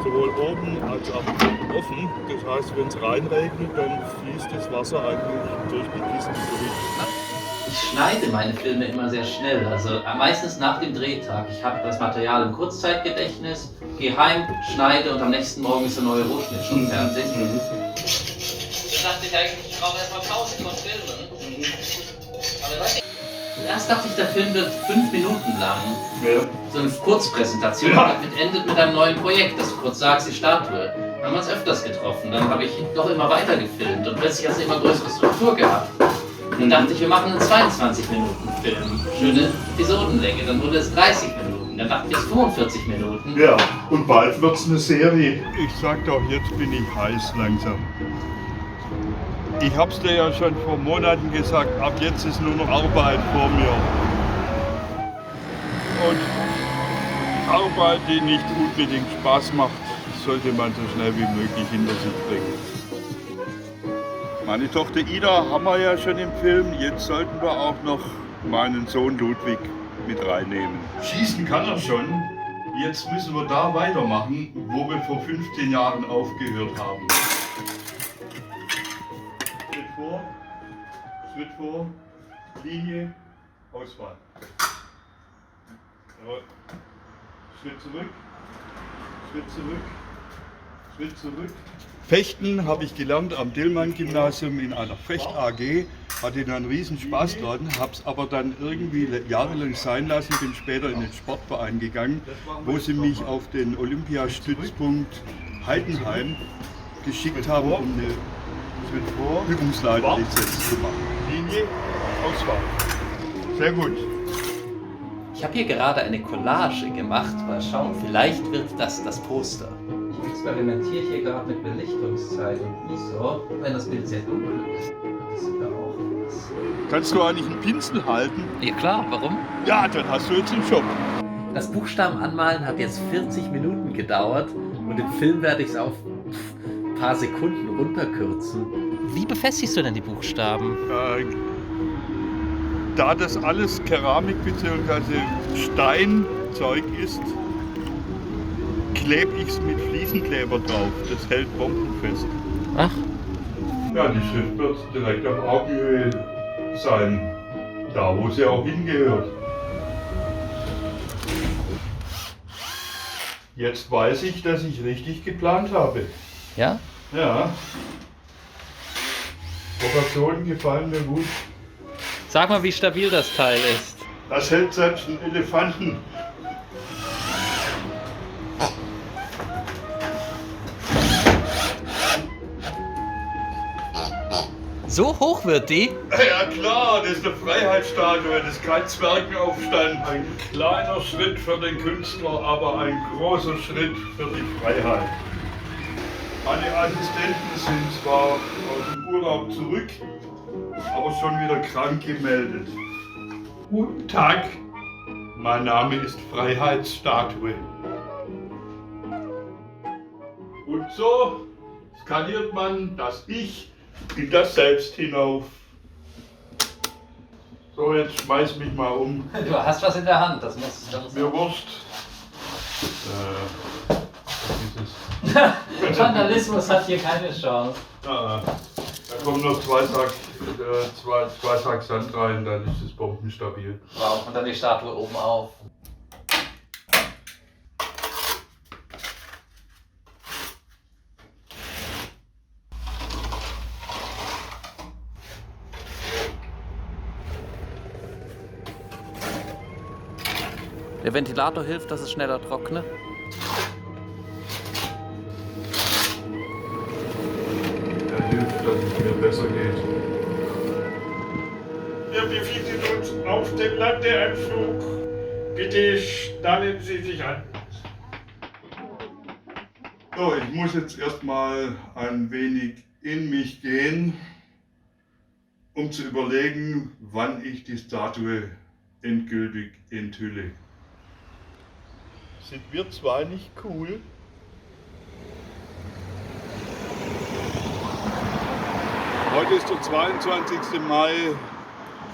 sowohl oben als auch unten offen. Das heißt, wenn es reinregnet, dann fließt das Wasser eigentlich durch die Kiste durch. Ich schneide meine Filme immer sehr schnell, also meistens nach dem Drehtag. Ich habe das Material im Kurzzeitgedächtnis, gehe heim, schneide und am nächsten Morgen ist der neue Rohschnitt schon fertig. Da dachte ich eigentlich, ich brauche erstmal Pause von Filmen. Aber weiß ich, erst dachte ich, der Film wird 5 Minuten lang. Ja. So eine Kurzpräsentation, Ja. endet mit einem neuen Projekt, das du kurz sagst, die Statue. Dann haben wir uns öfters getroffen, dann habe ich doch immer weiter gefilmt und plötzlich hast du immer größere Struktur gehabt. Dann dachte ich, wir machen einen 22 Minuten Film, schöne Episodenlänge, dann wurde es 30 Minuten, dann dachte ich, jetzt 45 Minuten. Ja, und bald wird es eine Serie. Ich sag doch, jetzt bin ich heiß langsam. Ich hab's dir ja schon vor Monaten gesagt, ab jetzt ist nur noch Arbeit vor mir. Und Arbeit, die nicht unbedingt Spaß macht, sollte man so schnell wie möglich hinter sich bringen. Meine Tochter Ida haben wir ja schon im Film, jetzt sollten wir auch noch meinen Sohn Ludwig mit reinnehmen. Schießen kann er schon, jetzt müssen wir da weitermachen, wo wir vor 15 Jahren aufgehört haben. Schritt vor, Linie, Auswahl. Jawohl. Schritt zurück. Schritt zurück. Schritt zurück. Fechten habe ich gelernt am Dillmann-Gymnasium in einer Fecht-AG. Hatte dann einen riesen Spaß dort, habe es aber dann irgendwie jahrelang sein lassen, bin später in den Sportverein gegangen, wo sie mich auf den Olympiastützpunkt Heidenheim geschickt haben, um eine Übungsleiterlizenz zu machen. Linie, Auswahl. Sehr gut. Ich habe hier gerade eine Collage gemacht. Mal schauen, vielleicht wird das das Poster. Ich experimentiere hier gerade mit Belichtungszeit und ISO. Wenn das Bild sehr dunkel ist, das ist ja auch was. Kannst du eigentlich einen Pinsel halten? Ja klar, warum? Ja, dann hast du jetzt einen Job. Das Buchstaben anmalen hat jetzt 40 Minuten gedauert und im Film werde ich es auf ein paar Sekunden runterkürzen. Wie befestigst du denn die Buchstaben? Da das alles Keramik bzw. Steinzeug ist, klebe ich es mit Fliesenkleber drauf. Das hält bombenfest. Ach. Ja, die Schrift wird direkt auf Augenhöhe sein. Da, wo sie auch hingehört. Jetzt weiß ich, dass ich richtig geplant habe. Ja? Ja. Proportionen gefallen mir gut. Sag mal, wie stabil das Teil ist. Das hält selbst einen Elefanten. So hoch wird die? Ja klar, das ist eine Freiheitsstatue, das ist kein Zwergenaufstand. Ein kleiner Schritt für den Künstler, aber ein großer Schritt für die Freiheit. Meine Assistenten sind zwar aus dem Urlaub zurück, aber schon wieder krank gemeldet. Guten Tag, mein Name ist Freiheitsstatue. Und so skaliert man das Ich in das Selbst hinauf. So, jetzt schmeiß mich mal um. Du hast was in der Hand, das muss Mir wurscht. Was ist es? Vandalismus hat hier keine Chance. Da kommen noch zwei Sack Sand rein, dann ist es bombenstabil. Wow, und dann die Statue oben auf. Der Ventilator hilft, dass es schneller trocknet. Er hilft, dass es mir besser geht. Wir befinden uns auf dem Landeanflug. Bitte schnallen Sie sich an. So, ich muss jetzt erstmal ein wenig in mich gehen, um zu überlegen, wann ich die Statue endgültig enthülle. Sind wir zwei nicht cool? Heute ist der 22. Mai.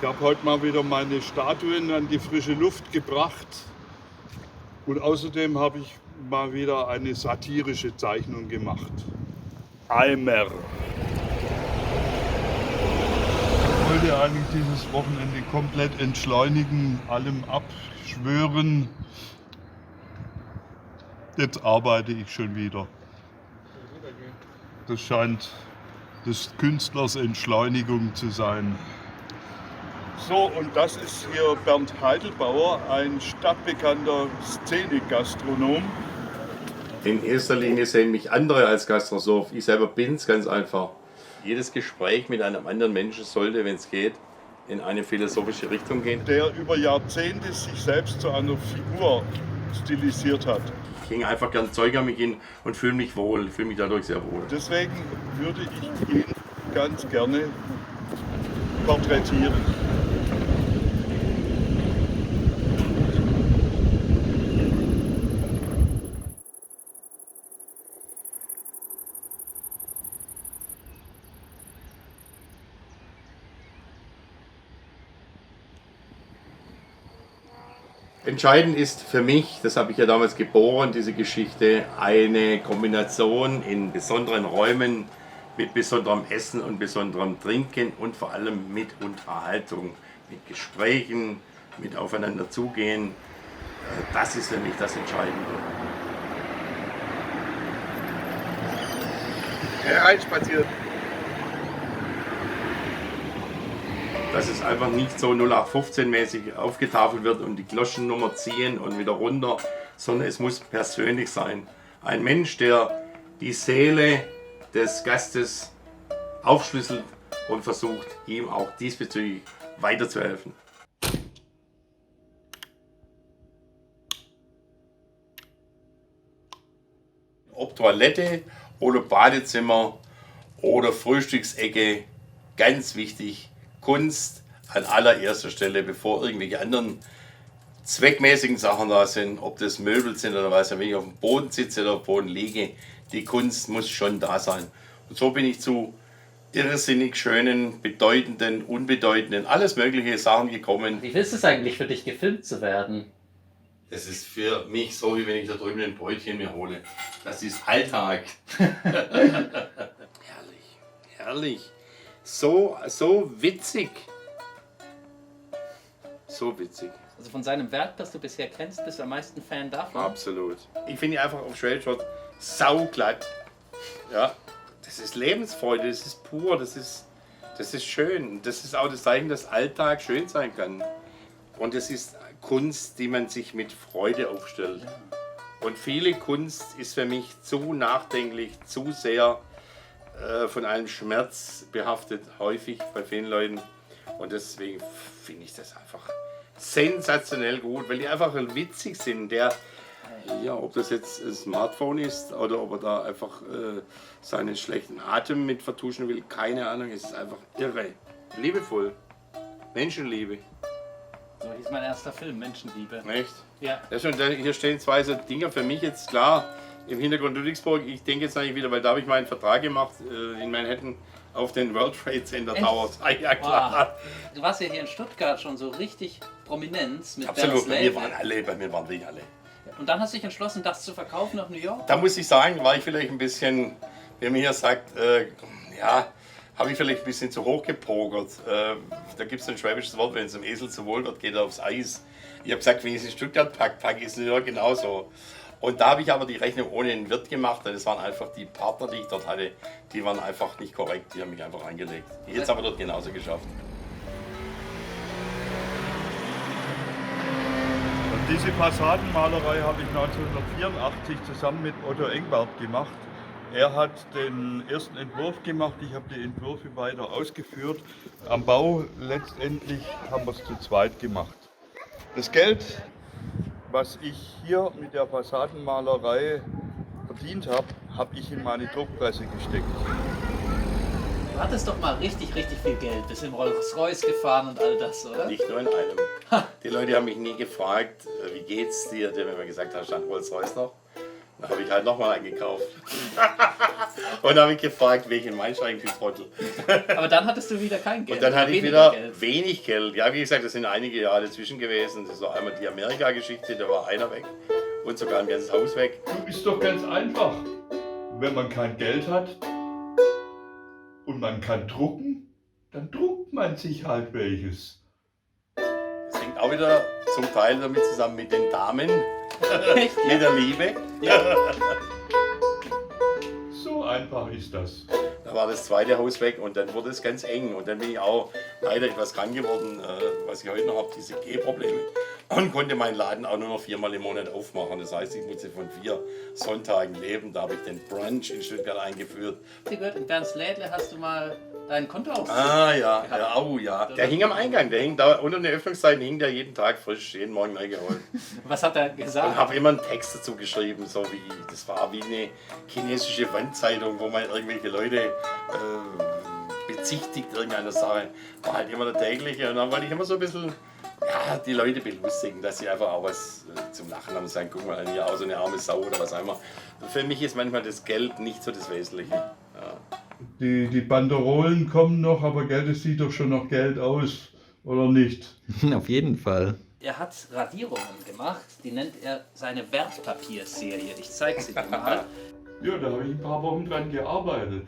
Ich habe heute mal wieder meine Statuen an die frische Luft gebracht. Und außerdem habe ich mal wieder eine satirische Zeichnung gemacht. Eimer. Ich wollte eigentlich dieses Wochenende komplett entschleunigen, allem abschwören. Jetzt arbeite ich schon wieder. Das scheint des Künstlers Entschleunigung zu sein. So, und das ist hier Bernd Heidelbauer, ein stadtbekannter Szene-Gastronom. In erster Linie sehen mich andere als Gastronom. Ich selber bin es ganz einfach. Jedes Gespräch mit einem anderen Menschen sollte, wenn es geht, in eine philosophische Richtung gehen. Der über Jahrzehnte sich selbst zu einer Figur stilisiert hat. Ich hänge einfach gern Zeug an mich hin und fühle mich wohl, fühle mich dadurch sehr wohl. Deswegen würde ich ihn ganz gerne porträtieren. Entscheidend ist für mich, das habe ich ja damals geboren, diese Geschichte, eine Kombination in besonderen Räumen mit besonderem Essen und besonderem Trinken und vor allem mit Unterhaltung, mit Gesprächen, mit aufeinander zugehen. Das ist für mich das Entscheidende. Hereinspaziert. Dass es einfach nicht so 0815-mäßig aufgetafelt wird und die Gloschennummer ziehen und wieder runter, sondern es muss persönlich sein. Ein Mensch, der die Seele des Gastes aufschlüsselt und versucht, ihm auch diesbezüglich weiterzuhelfen. Ob Toilette oder Badezimmer oder Frühstücksecke, ganz wichtig, Kunst an allererster Stelle, bevor irgendwelche anderen zweckmäßigen Sachen da sind, ob das Möbel sind oder was, wenn ich auf dem Boden sitze oder auf dem Boden liege, die Kunst muss schon da sein. Und so bin ich zu irrsinnig schönen, bedeutenden, unbedeutenden, alles mögliche Sachen gekommen. Wie ist es eigentlich für dich, gefilmt zu werden? Das ist für mich so, wie wenn ich da drüben ein Brötchen mir hole. Das ist Alltag. Herrlich, herrlich. So witzig. So witzig. Also von seinem Werk, das du bisher kennst, bist du am meisten Fan davon? Absolut. Ich finde ihn einfach auf Schwäbisch sauglatt. Ja, das ist Lebensfreude, das ist pur, das ist schön. Das ist auch das Zeichen, dass Alltag schön sein kann. Und es ist Kunst, die man sich mit Freude aufstellt. Und viele Kunst ist für mich zu nachdenklich, zu sehr von einem Schmerz behaftet, häufig bei vielen Leuten. Und deswegen finde ich das einfach sensationell gut, weil die einfach witzig sind. Ja, ob das jetzt ein Smartphone ist oder ob er da einfach seinen schlechten Atem mit vertuschen will, keine Ahnung. Es ist einfach irre. Liebevoll. Menschenliebe. So hieß mein erster Film, Menschenliebe. Echt? Ja. Hier stehen zwei so Dinger für mich jetzt klar. Im Hintergrund Ludwigsburg. Ich denke jetzt eigentlich wieder, weil da habe ich meinen Vertrag gemacht in Manhattan auf den World Trade Center Towers. Ja, klar. Wow. Du warst ja hier in Stuttgart schon so richtig Prominenz mit Absolut, bei mir Label. waren wirklich alle. Und dann hast du dich entschlossen, das zu verkaufen nach New York? Da muss ich sagen, war ich vielleicht ein bisschen, wenn man hier sagt, ja, habe ich vielleicht ein bisschen zu hoch gepokert. Da gibt es ein schwäbisches Wort, wenn es dem Esel zu wohl wird, geht er aufs Eis. Ich habe gesagt, wenn ich es in Stuttgart packe ich es in New York genauso. Und da habe ich aber die Rechnung ohne den Wirt gemacht, denn es waren einfach die Partner, die ich dort hatte, die waren einfach nicht korrekt, die haben mich einfach reingelegt. Jetzt haben wir dort genauso geschafft. Und diese Fassadenmalerei habe ich 1984 zusammen mit Otto Engbart gemacht. Er hat den ersten Entwurf gemacht, ich habe die Entwürfe weiter ausgeführt. Am Bau letztendlich haben wir es zu zweit gemacht. Das Geld, was ich hier mit der Fassadenmalerei verdient habe, habe ich in meine Druckpresse gesteckt. Du hattest doch mal richtig viel Geld, bist im Rolls-Royce gefahren und all das, oder? Nicht nur in einem. Die Leute haben mich nie gefragt, wie geht's dir? Die haben immer gesagt, da stand Rolls-Royce noch. Dann habe ich halt nochmal einen gekauft. Und habe ich gefragt, welchen meinst du eigentlich, Trottel? Aber dann hattest du wieder kein Geld. Und dann hatte ich wieder wenig Geld. Ja, wie gesagt, das sind einige Jahre dazwischen gewesen. Das war einmal die Amerika-Geschichte, da war einer weg und sogar ein ganzes Haus weg. Ist doch ganz einfach. Wenn man kein Geld hat und man kann drucken, dann druckt man sich halt welches. Das hängt auch wieder zum Teil damit zusammen mit den Damen. Echt? Mit der Liebe. Ja. So einfach ist das. Da war das zweite Haus weg und dann wurde es ganz eng. Und dann bin ich auch leider etwas krank geworden, was ich heute noch habe, diese Gehprobleme. Und konnte meinen Laden auch nur noch 4-mal im Monat aufmachen. Das heißt, ich musste von 4 Sonntagen leben. Da habe ich den Brunch in Stuttgart eingeführt. In Berns Lädle hast du mal deinen Kontoauszug. Ah ja, ja, oh ja. Der hing am Eingang. Der hing da unter den Öffnungszeiten, hing der jeden Tag frisch, jeden Morgen neu geholt. Was hat er gesagt? Und habe immer einen Text dazu geschrieben, so wie, das war wie eine chinesische Wandzeitung, wo man irgendwelche Leute bezichtigt irgendeiner Sache. War halt immer der tägliche und dann wollte ich immer so ein bisschen die Leute belustigen, dass sie einfach auch was zum Lachen haben und sagen, guck mal, hier auch so eine arme Sau oder was auch immer. Für mich ist manchmal das Geld nicht so das Wesentliche. Ja. Die Banderolen kommen noch, aber Geld, es sieht doch schon noch Geld aus, oder nicht? Auf jeden Fall. Er hat Radierungen gemacht, die nennt er seine Wertpapierserie. Ich zeige sie dir mal. Ja, da habe ich ein paar Wochen dran gearbeitet.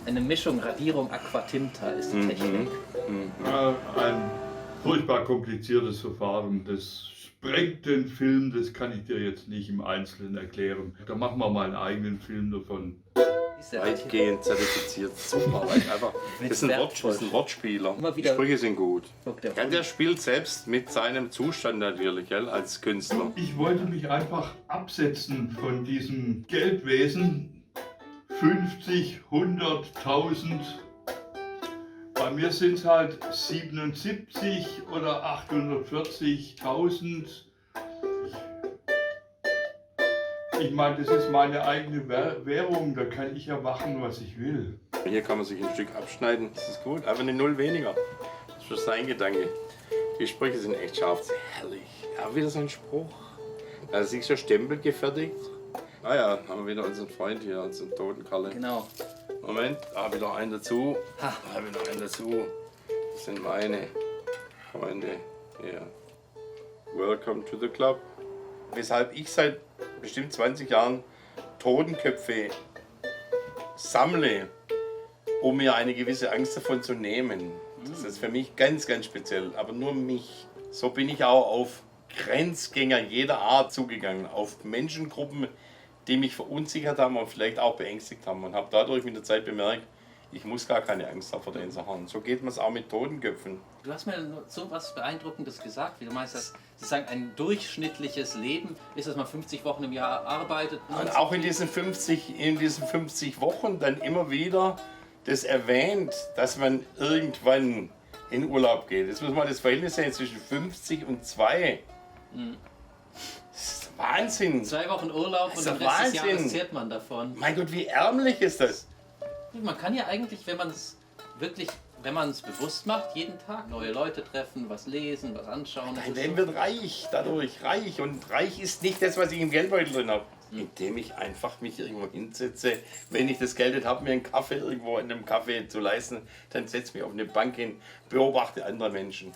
Eine Mischung Radierung Aquatinta ist die Technik. Ein furchtbar kompliziertes Verfahren, das bringt den Film, das kann ich dir jetzt nicht im Einzelnen erklären. Da machen wir mal einen eigenen Film davon. Weitgehend zertifiziert. Super. Einfach, das ist ein Wortspieler. Die Sprüche sind gut. Ja, der spielt selbst mit seinem Zustand natürlich, gell, als Künstler. Ich wollte mich einfach absetzen von diesem Geldwesen. 50, 100, 1000. Bei mir sind es halt 77 oder 840.000. Ich meine, das ist meine eigene Währung, da kann ich ja machen, was ich will. Hier kann man sich ein Stück abschneiden, das ist gut, einfach eine Null weniger. Das ist schon sein Gedanke. Die Sprüche sind echt scharf, sehr herrlich. Ja, wieder so ein Spruch. Da ist nicht so Stempel gefertigt. Ah ja, haben wir wieder unseren Freund hier, unseren Totenkalle. Genau. Moment, da wieder einen dazu. Da wieder einen dazu. Das sind meine Freunde hier. Welcome to the club. Weshalb ich seit bestimmt 20 Jahren Totenköpfe sammle, um mir eine gewisse Angst davon zu nehmen. Das ist für mich ganz, ganz speziell, aber nur mich. So bin ich auch auf Grenzgänger jeder Art zugegangen, auf Menschengruppen, die mich verunsichert haben und vielleicht auch beängstigt haben und habe dadurch mit der Zeit bemerkt, ich muss gar keine Angst haben vor den Sachen. So geht man es auch mit Totenköpfen. Du hast mir so was Beeindruckendes gesagt, wie du meinst, dass sozusagen ein durchschnittliches Leben ist, dass man 50 Wochen im Jahr arbeitet. Und auch in diesen 50 Wochen dann immer wieder das erwähnt, dass man irgendwann in Urlaub geht. Jetzt muss man das Verhältnis sehen zwischen 50 und 2. Das ist Wahnsinn. 2 Wochen Urlaub und den Rest des Jahres zehrt man davon. Mein Gott, wie ärmlich ist das? Man kann ja eigentlich, wenn man es bewusst macht, jeden Tag neue Leute treffen, was lesen, was anschauen. Dein Leben wird reich, dadurch reich. Und reich ist nicht das, was ich im Geldbeutel drin habe. Indem ich einfach mich irgendwo hinsetze. Wenn ich das Geld nicht habe, mir einen Kaffee irgendwo in einem Café zu leisten, dann setze ich mich auf eine Bank hin, beobachte andere Menschen.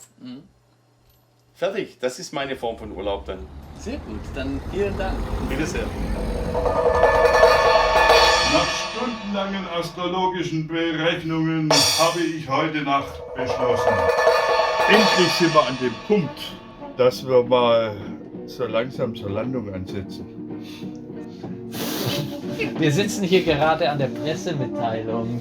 Fertig, das ist meine Form von Urlaub dann. Sehr gut, dann vielen Dank. Bitte sehr. Nach stundenlangen astrologischen Berechnungen habe ich heute Nacht beschlossen. Endlich sind wir an dem Punkt, dass wir mal so langsam zur Landung ansetzen. Wir sitzen hier gerade an der Pressemitteilung.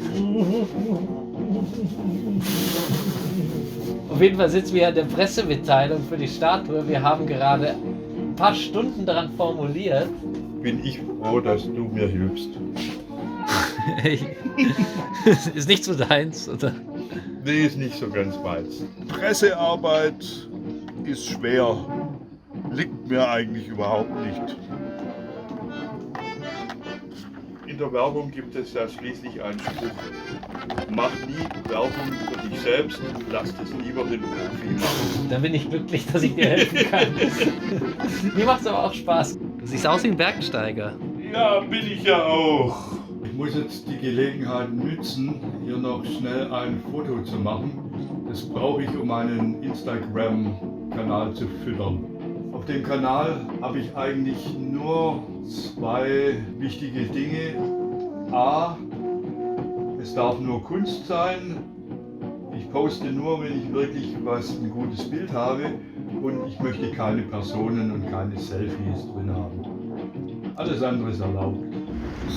Auf jeden Fall sitzen wir an der Pressemitteilung für die Statue. Wir haben gerade ein paar Stunden daran formuliert. Bin ich froh, dass du mir hilfst. Ist nicht so deins, oder? Nee, ist nicht so ganz meins. Pressearbeit ist schwer. Liegt mir eigentlich überhaupt nicht. In der Werbung gibt es ja schließlich einen Spruch. Mach nie Werbung für dich selbst, lass es lieber den Profi machen. Dann bin ich glücklich, dass ich dir helfen kann. Mir macht es aber auch Spaß. Du siehst aus wie ein Bergsteiger. Ja, bin ich ja auch. Ich muss jetzt die Gelegenheit nützen, hier noch schnell ein Foto zu machen. Das brauche ich, um einen Instagram-Kanal zu füttern. Auf dem Kanal habe ich eigentlich nur 2 wichtige Dinge. A, es darf nur Kunst sein. Ich poste nur, wenn ich wirklich ein gutes Bild habe. Und ich möchte keine Personen und keine Selfies drin haben. Alles andere ist erlaubt.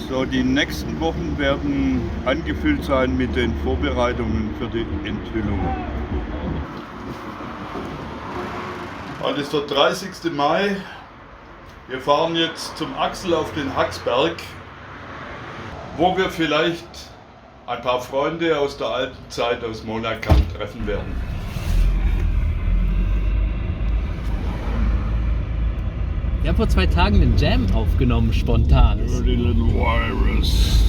So, die nächsten Wochen werden angefüllt sein mit den Vorbereitungen für die Enthüllung. Heute ist der 30. Mai. Wir fahren jetzt zum Axel auf den Haxberg, wo wir vielleicht ein paar Freunde aus der alten Zeit aus Monacam treffen werden. Wir haben vor 2 Tagen einen Jam aufgenommen, spontan. Dirty Little Virus.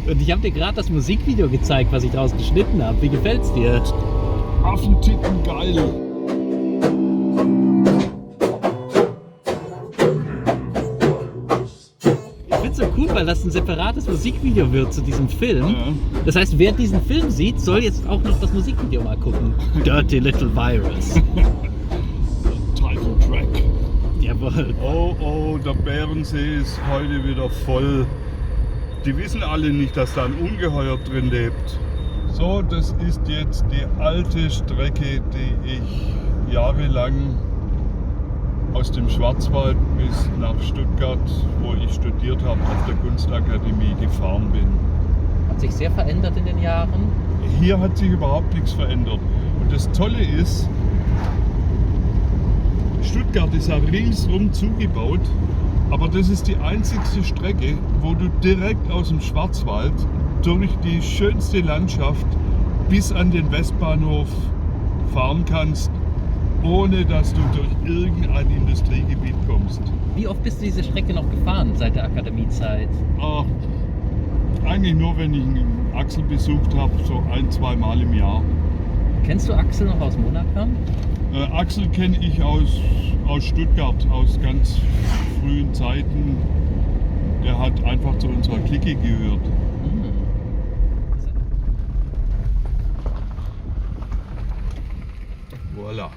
Und ich habe dir gerade das Musikvideo gezeigt, was ich daraus geschnitten habe. Wie gefällt's dir? Affentitten geil. Ich find's so cool, weil das ein separates Musikvideo wird zu diesem Film. Das heißt, wer diesen Film sieht, soll jetzt auch noch das Musikvideo mal gucken. Dirty Little Virus. Title Track. Jawohl. Oh, der Bärensee ist heute wieder voll. Die wissen alle nicht, dass da ein Ungeheuer drin lebt. So, das ist jetzt die alte Strecke, die ich jahrelang aus dem Schwarzwald bis nach Stuttgart, wo ich studiert habe, auf der Kunstakademie gefahren bin. Hat sich sehr verändert in den Jahren? Hier hat sich überhaupt nichts verändert. Und das Tolle ist, Stuttgart ist ja ringsum zugebaut, aber das ist die einzigste Strecke, wo du direkt aus dem Schwarzwald durch die schönste Landschaft bis an den Westbahnhof fahren kannst, ohne dass du durch irgendein Industriegebiet kommst. Wie oft bist du diese Strecke noch gefahren seit der Akademiezeit? Eigentlich nur, wenn ich einen Axel besucht habe, so 1-2 Mal im Jahr. Kennst du Axel noch aus Monacam? Axel kenne ich aus Stuttgart, aus ganz frühen Zeiten. Der hat einfach zu unserer Clique gehört. Voilà.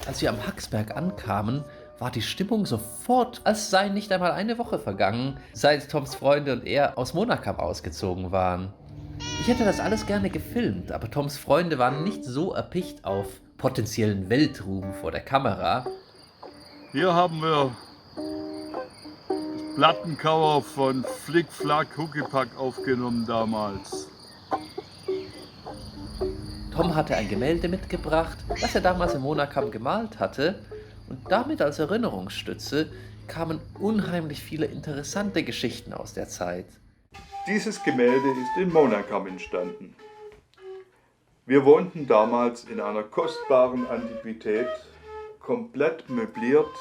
Als wir am Hacksberg ankamen, war die Stimmung sofort, als sei nicht einmal eine Woche vergangen, seit Toms Freunde und er aus Monacam ausgezogen waren. Ich hätte das alles gerne gefilmt, aber Toms Freunde waren nicht so erpicht auf potenziellen Weltruhm vor der Kamera. Hier haben wir das Plattencover von Flick Flack Huckepack aufgenommen damals. Tom hatte ein Gemälde mitgebracht, das er damals in Monacam gemalt hatte, und damit als Erinnerungsstütze kamen unheimlich viele interessante Geschichten aus der Zeit. Dieses Gemälde ist in Monacam entstanden. Wir wohnten damals in einer kostbaren Antiquität, komplett möbliert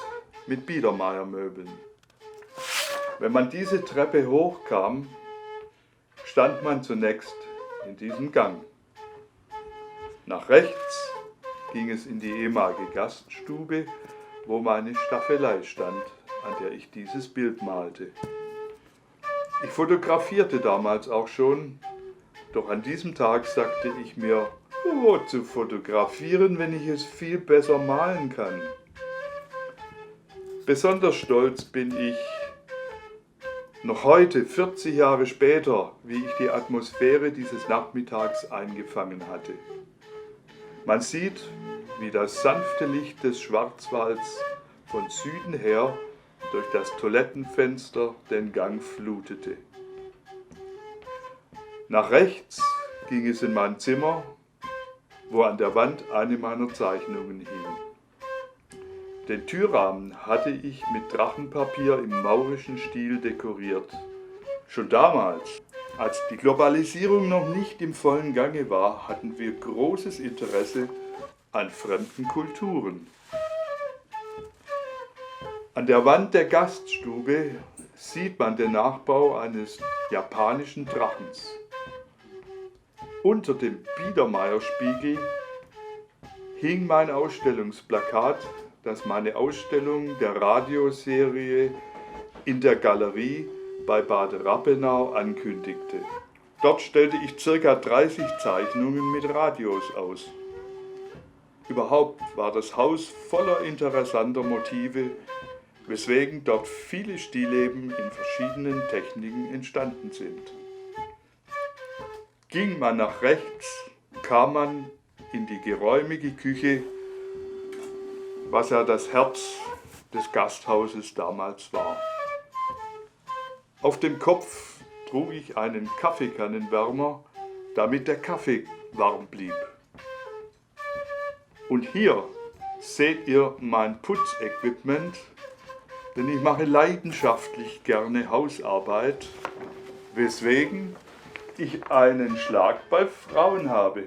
mit Biedermeiermöbeln. Wenn man diese Treppe hochkam, stand man zunächst in diesem Gang. Nach rechts ging es in die ehemalige Gaststube, wo meine Staffelei stand, an der ich dieses Bild malte. Ich fotografierte damals auch schon, doch an diesem Tag sagte ich mir, wozu fotografieren, wenn ich es viel besser malen kann. Besonders stolz bin ich noch heute, 40 Jahre später, wie ich die Atmosphäre dieses Nachmittags eingefangen hatte. Man sieht, wie das sanfte Licht des Schwarzwalds von Süden her durch das Toilettenfenster den Gang flutete. Nach rechts ging es in mein Zimmer, wo an der Wand eine meiner Zeichnungen hing. Den Türrahmen hatte ich mit Drachenpapier im maurischen Stil dekoriert. Schon damals, als die Globalisierung noch nicht im vollen Gange war, hatten wir großes Interesse an fremden Kulturen. An der Wand der Gaststube sieht man den Nachbau eines japanischen Drachens. Unter dem Biedermeierspiegel hing mein Ausstellungsplakat, das meine Ausstellung der Radioserie in der Galerie bei Bad Rappenau ankündigte. Dort stellte ich ca. 30 Zeichnungen mit Radios aus. Überhaupt war das Haus voller interessanter Motive, weswegen dort viele Stillleben in verschiedenen Techniken entstanden sind. Ging man nach rechts, kam man in die geräumige Küche, was ja das Herz des Gasthauses damals war. Auf dem Kopf trug ich einen Kaffeekannenwärmer, damit der Kaffee warm blieb. Und hier seht ihr mein Putzequipment, denn ich mache leidenschaftlich gerne Hausarbeit, weswegen ich einen Schlag bei Frauen habe.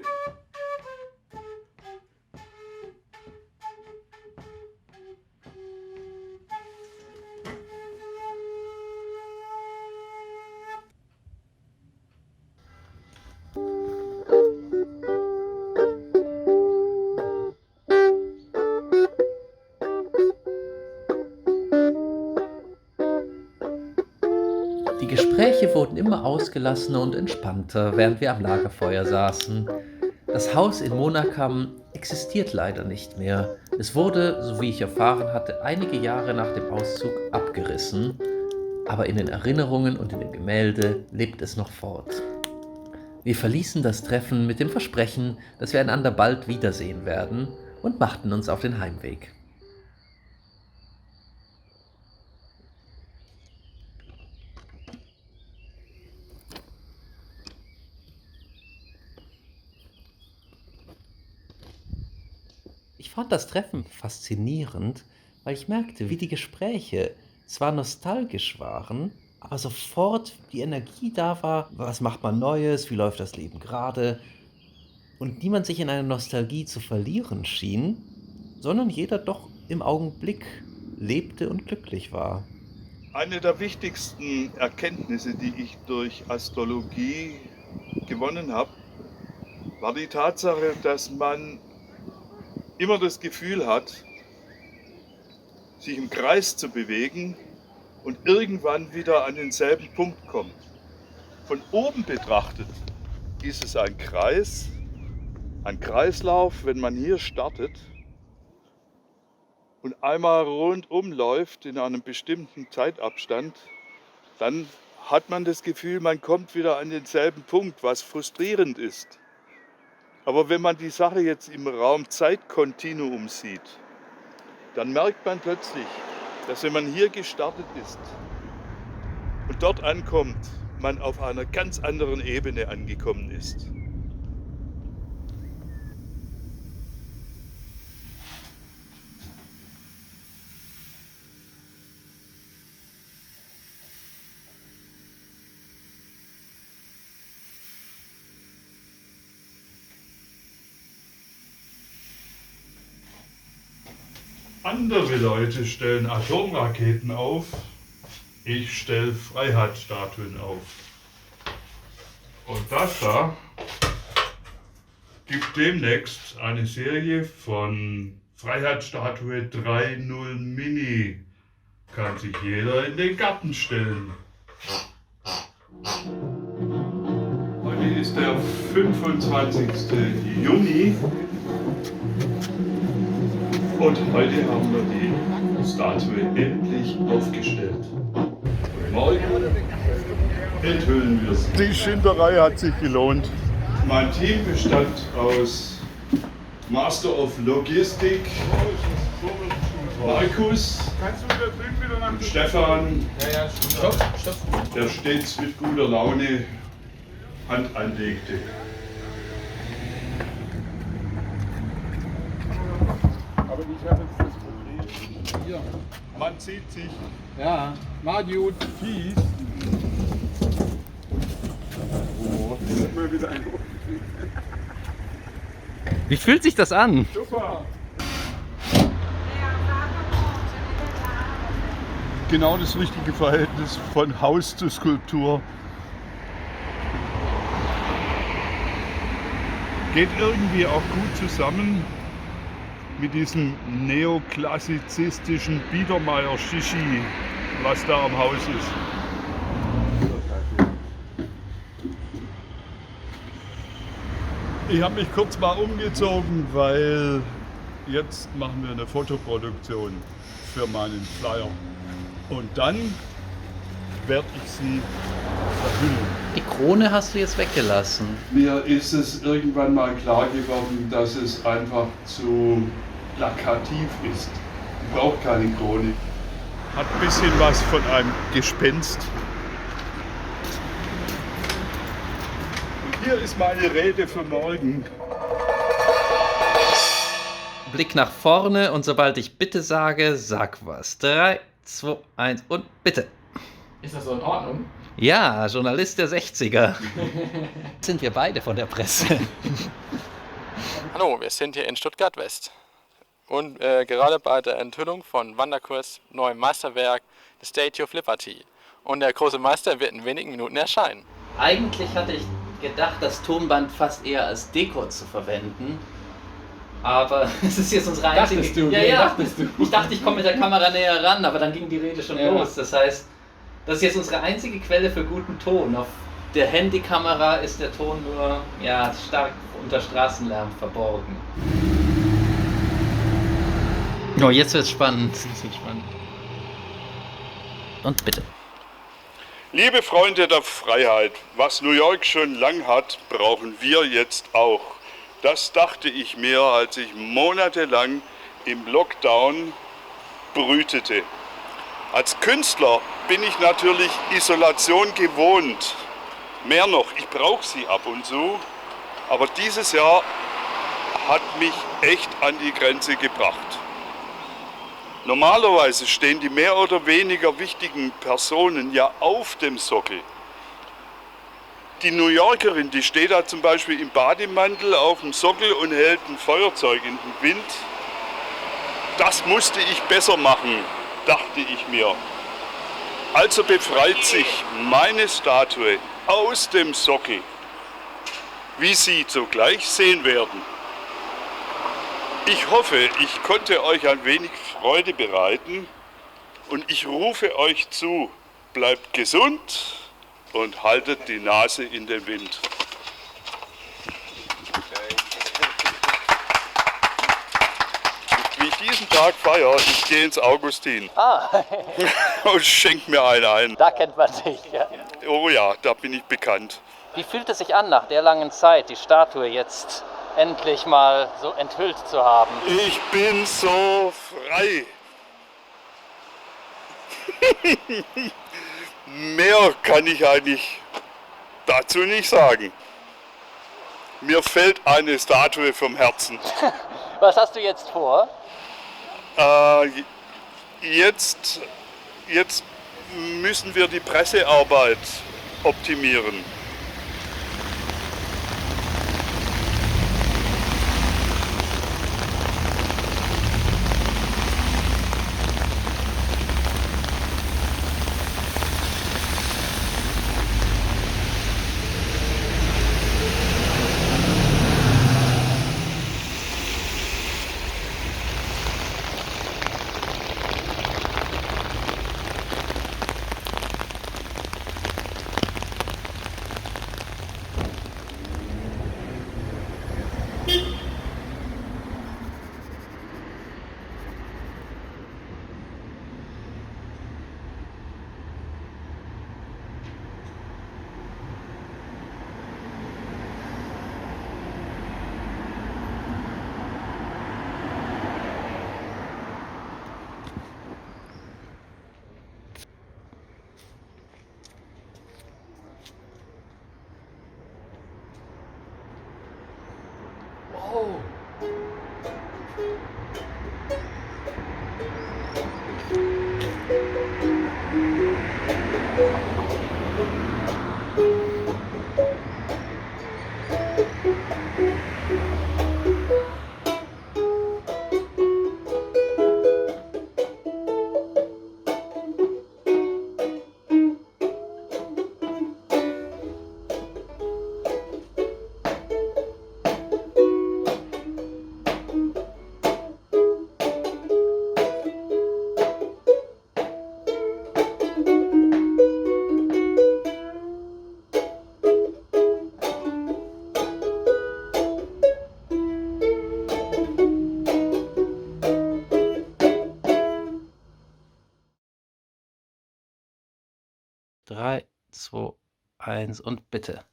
Die Gespräche wurden immer ausgelassener und entspannter, während wir am Lagerfeuer saßen. Das Haus in Monacum existiert leider nicht mehr. Es wurde, so wie ich erfahren hatte, einige Jahre nach dem Auszug abgerissen. Aber in den Erinnerungen und in dem Gemälde lebt es noch fort. Wir verließen das Treffen mit dem Versprechen, dass wir einander bald wiedersehen werden und machten uns auf den Heimweg. Ich fand das Treffen faszinierend, weil ich merkte, wie die Gespräche zwar nostalgisch waren, aber sofort die Energie da war, was macht man Neues, wie läuft das Leben gerade, und niemand sich in einer Nostalgie zu verlieren schien, sondern jeder doch im Augenblick lebte und glücklich war. Eine der wichtigsten Erkenntnisse, die ich durch Astrologie gewonnen habe, war die Tatsache, dass man immer das Gefühl hat, sich im Kreis zu bewegen und irgendwann wieder an denselben Punkt kommt. Von oben betrachtet ist es ein Kreis, ein Kreislauf, wenn man hier startet und einmal rundum läuft in einem bestimmten Zeitabstand, dann hat man das Gefühl, man kommt wieder an denselben Punkt, was frustrierend ist. Aber wenn man die Sache jetzt im Raum-Zeit-Kontinuum sieht, dann merkt man plötzlich, dass wenn man hier gestartet ist und dort ankommt, man auf einer ganz anderen Ebene angekommen ist. Andere Leute stellen Atomraketen auf, ich stelle Freiheitsstatuen auf. Und das da gibt demnächst eine Serie von Freiheitsstatue 3.0 Mini. Kann sich jeder in den Garten stellen. Heute ist der 25. Juni. Und heute haben wir die Statue endlich aufgestellt. Morgen enthüllen wir sie. Die Schinderei hat sich gelohnt. Mein Team bestand aus Master of Logistik, Markus und Stefan, der stets mit guter Laune Hand anlegte. Aber ich habe jetzt das Problem. Hier. Man sieht sich. Ja, Mardiut, Kies. Oh, das ist mal wieder ein Wie fühlt sich das an? Super. Genau das richtige Verhältnis von Haus zu Skulptur. Geht irgendwie auch gut zusammen mit diesem neoklassizistischen Biedermeier-Shishi, was da am Haus ist. Ich habe mich kurz mal umgezogen, weil jetzt machen wir eine Fotoproduktion für meinen Flyer. Und dann werde ich sie verhüllen. Die Krone hast du jetzt weggelassen. Mir ist es irgendwann mal klar geworden, dass es einfach zu plakativ ist. Die braucht keine Krone. Hat ein bisschen was von einem Gespenst. Und hier ist meine Rede für morgen. Blick nach vorne und sobald ich bitte sage, sag was. 3, 2, 1 und bitte. Ist das so in Ordnung? Ja, Journalist der 60er. Sind wir beide von der Presse. Hallo, wir sind hier in Stuttgart West und gerade bei der Enthüllung von Vanderkoorts neuem Meisterwerk The Statue of Liberty. Und der große Meister wird in wenigen Minuten erscheinen. Eigentlich hatte ich gedacht, das Tonband fast eher als Deko zu verwenden. Aber es ist jetzt unsere einzige... Dachtest du? Ja, Nee, ja. dachtest du? Ich dachte, ich komme mit der Kamera näher ran, aber dann ging die Rede schon los. Das heißt, Das ist jetzt unsere einzige Quelle für guten Ton. Auf der Handykamera ist der Ton nur ja, stark unter Straßenlärm verborgen. Oh, jetzt wird's spannend. Und bitte. Liebe Freunde der Freiheit, was New York schon lang hat, brauchen wir jetzt auch. Das dachte ich mir, als ich monatelang im Lockdown brütete. Als Künstler bin ich natürlich Isolation gewohnt. Mehr noch, ich brauche sie ab und zu. Aber dieses Jahr hat mich echt an die Grenze gebracht. Normalerweise stehen die mehr oder weniger wichtigen Personen ja auf dem Sockel. Die New Yorkerin, die steht da zum Beispiel im Bademantel auf dem Sockel und hält ein Feuerzeug in den Wind. Das musste ich besser machen, dachte ich mir. Also befreit sich meine Statue aus dem Sockel, wie Sie zugleich sehen werden. Ich hoffe, ich konnte euch ein wenig Freude bereiten und ich rufe euch zu, bleibt gesund und haltet die Nase in den Wind. Wie ich diesen Tag feiere, ich gehe ins Augustin und schenke mir einen ein. Da kennt man sich, ja. Oh ja, da bin ich bekannt. Wie fühlt es sich an, nach der langen Zeit die Statue jetzt endlich mal so enthüllt zu haben? Ich bin so frei. Mehr kann ich eigentlich dazu nicht sagen. Mir fällt eine Statue vom Herzen. Was hast du jetzt vor? Jetzt müssen wir die Pressearbeit optimieren. Drei, zwei, eins und bitte.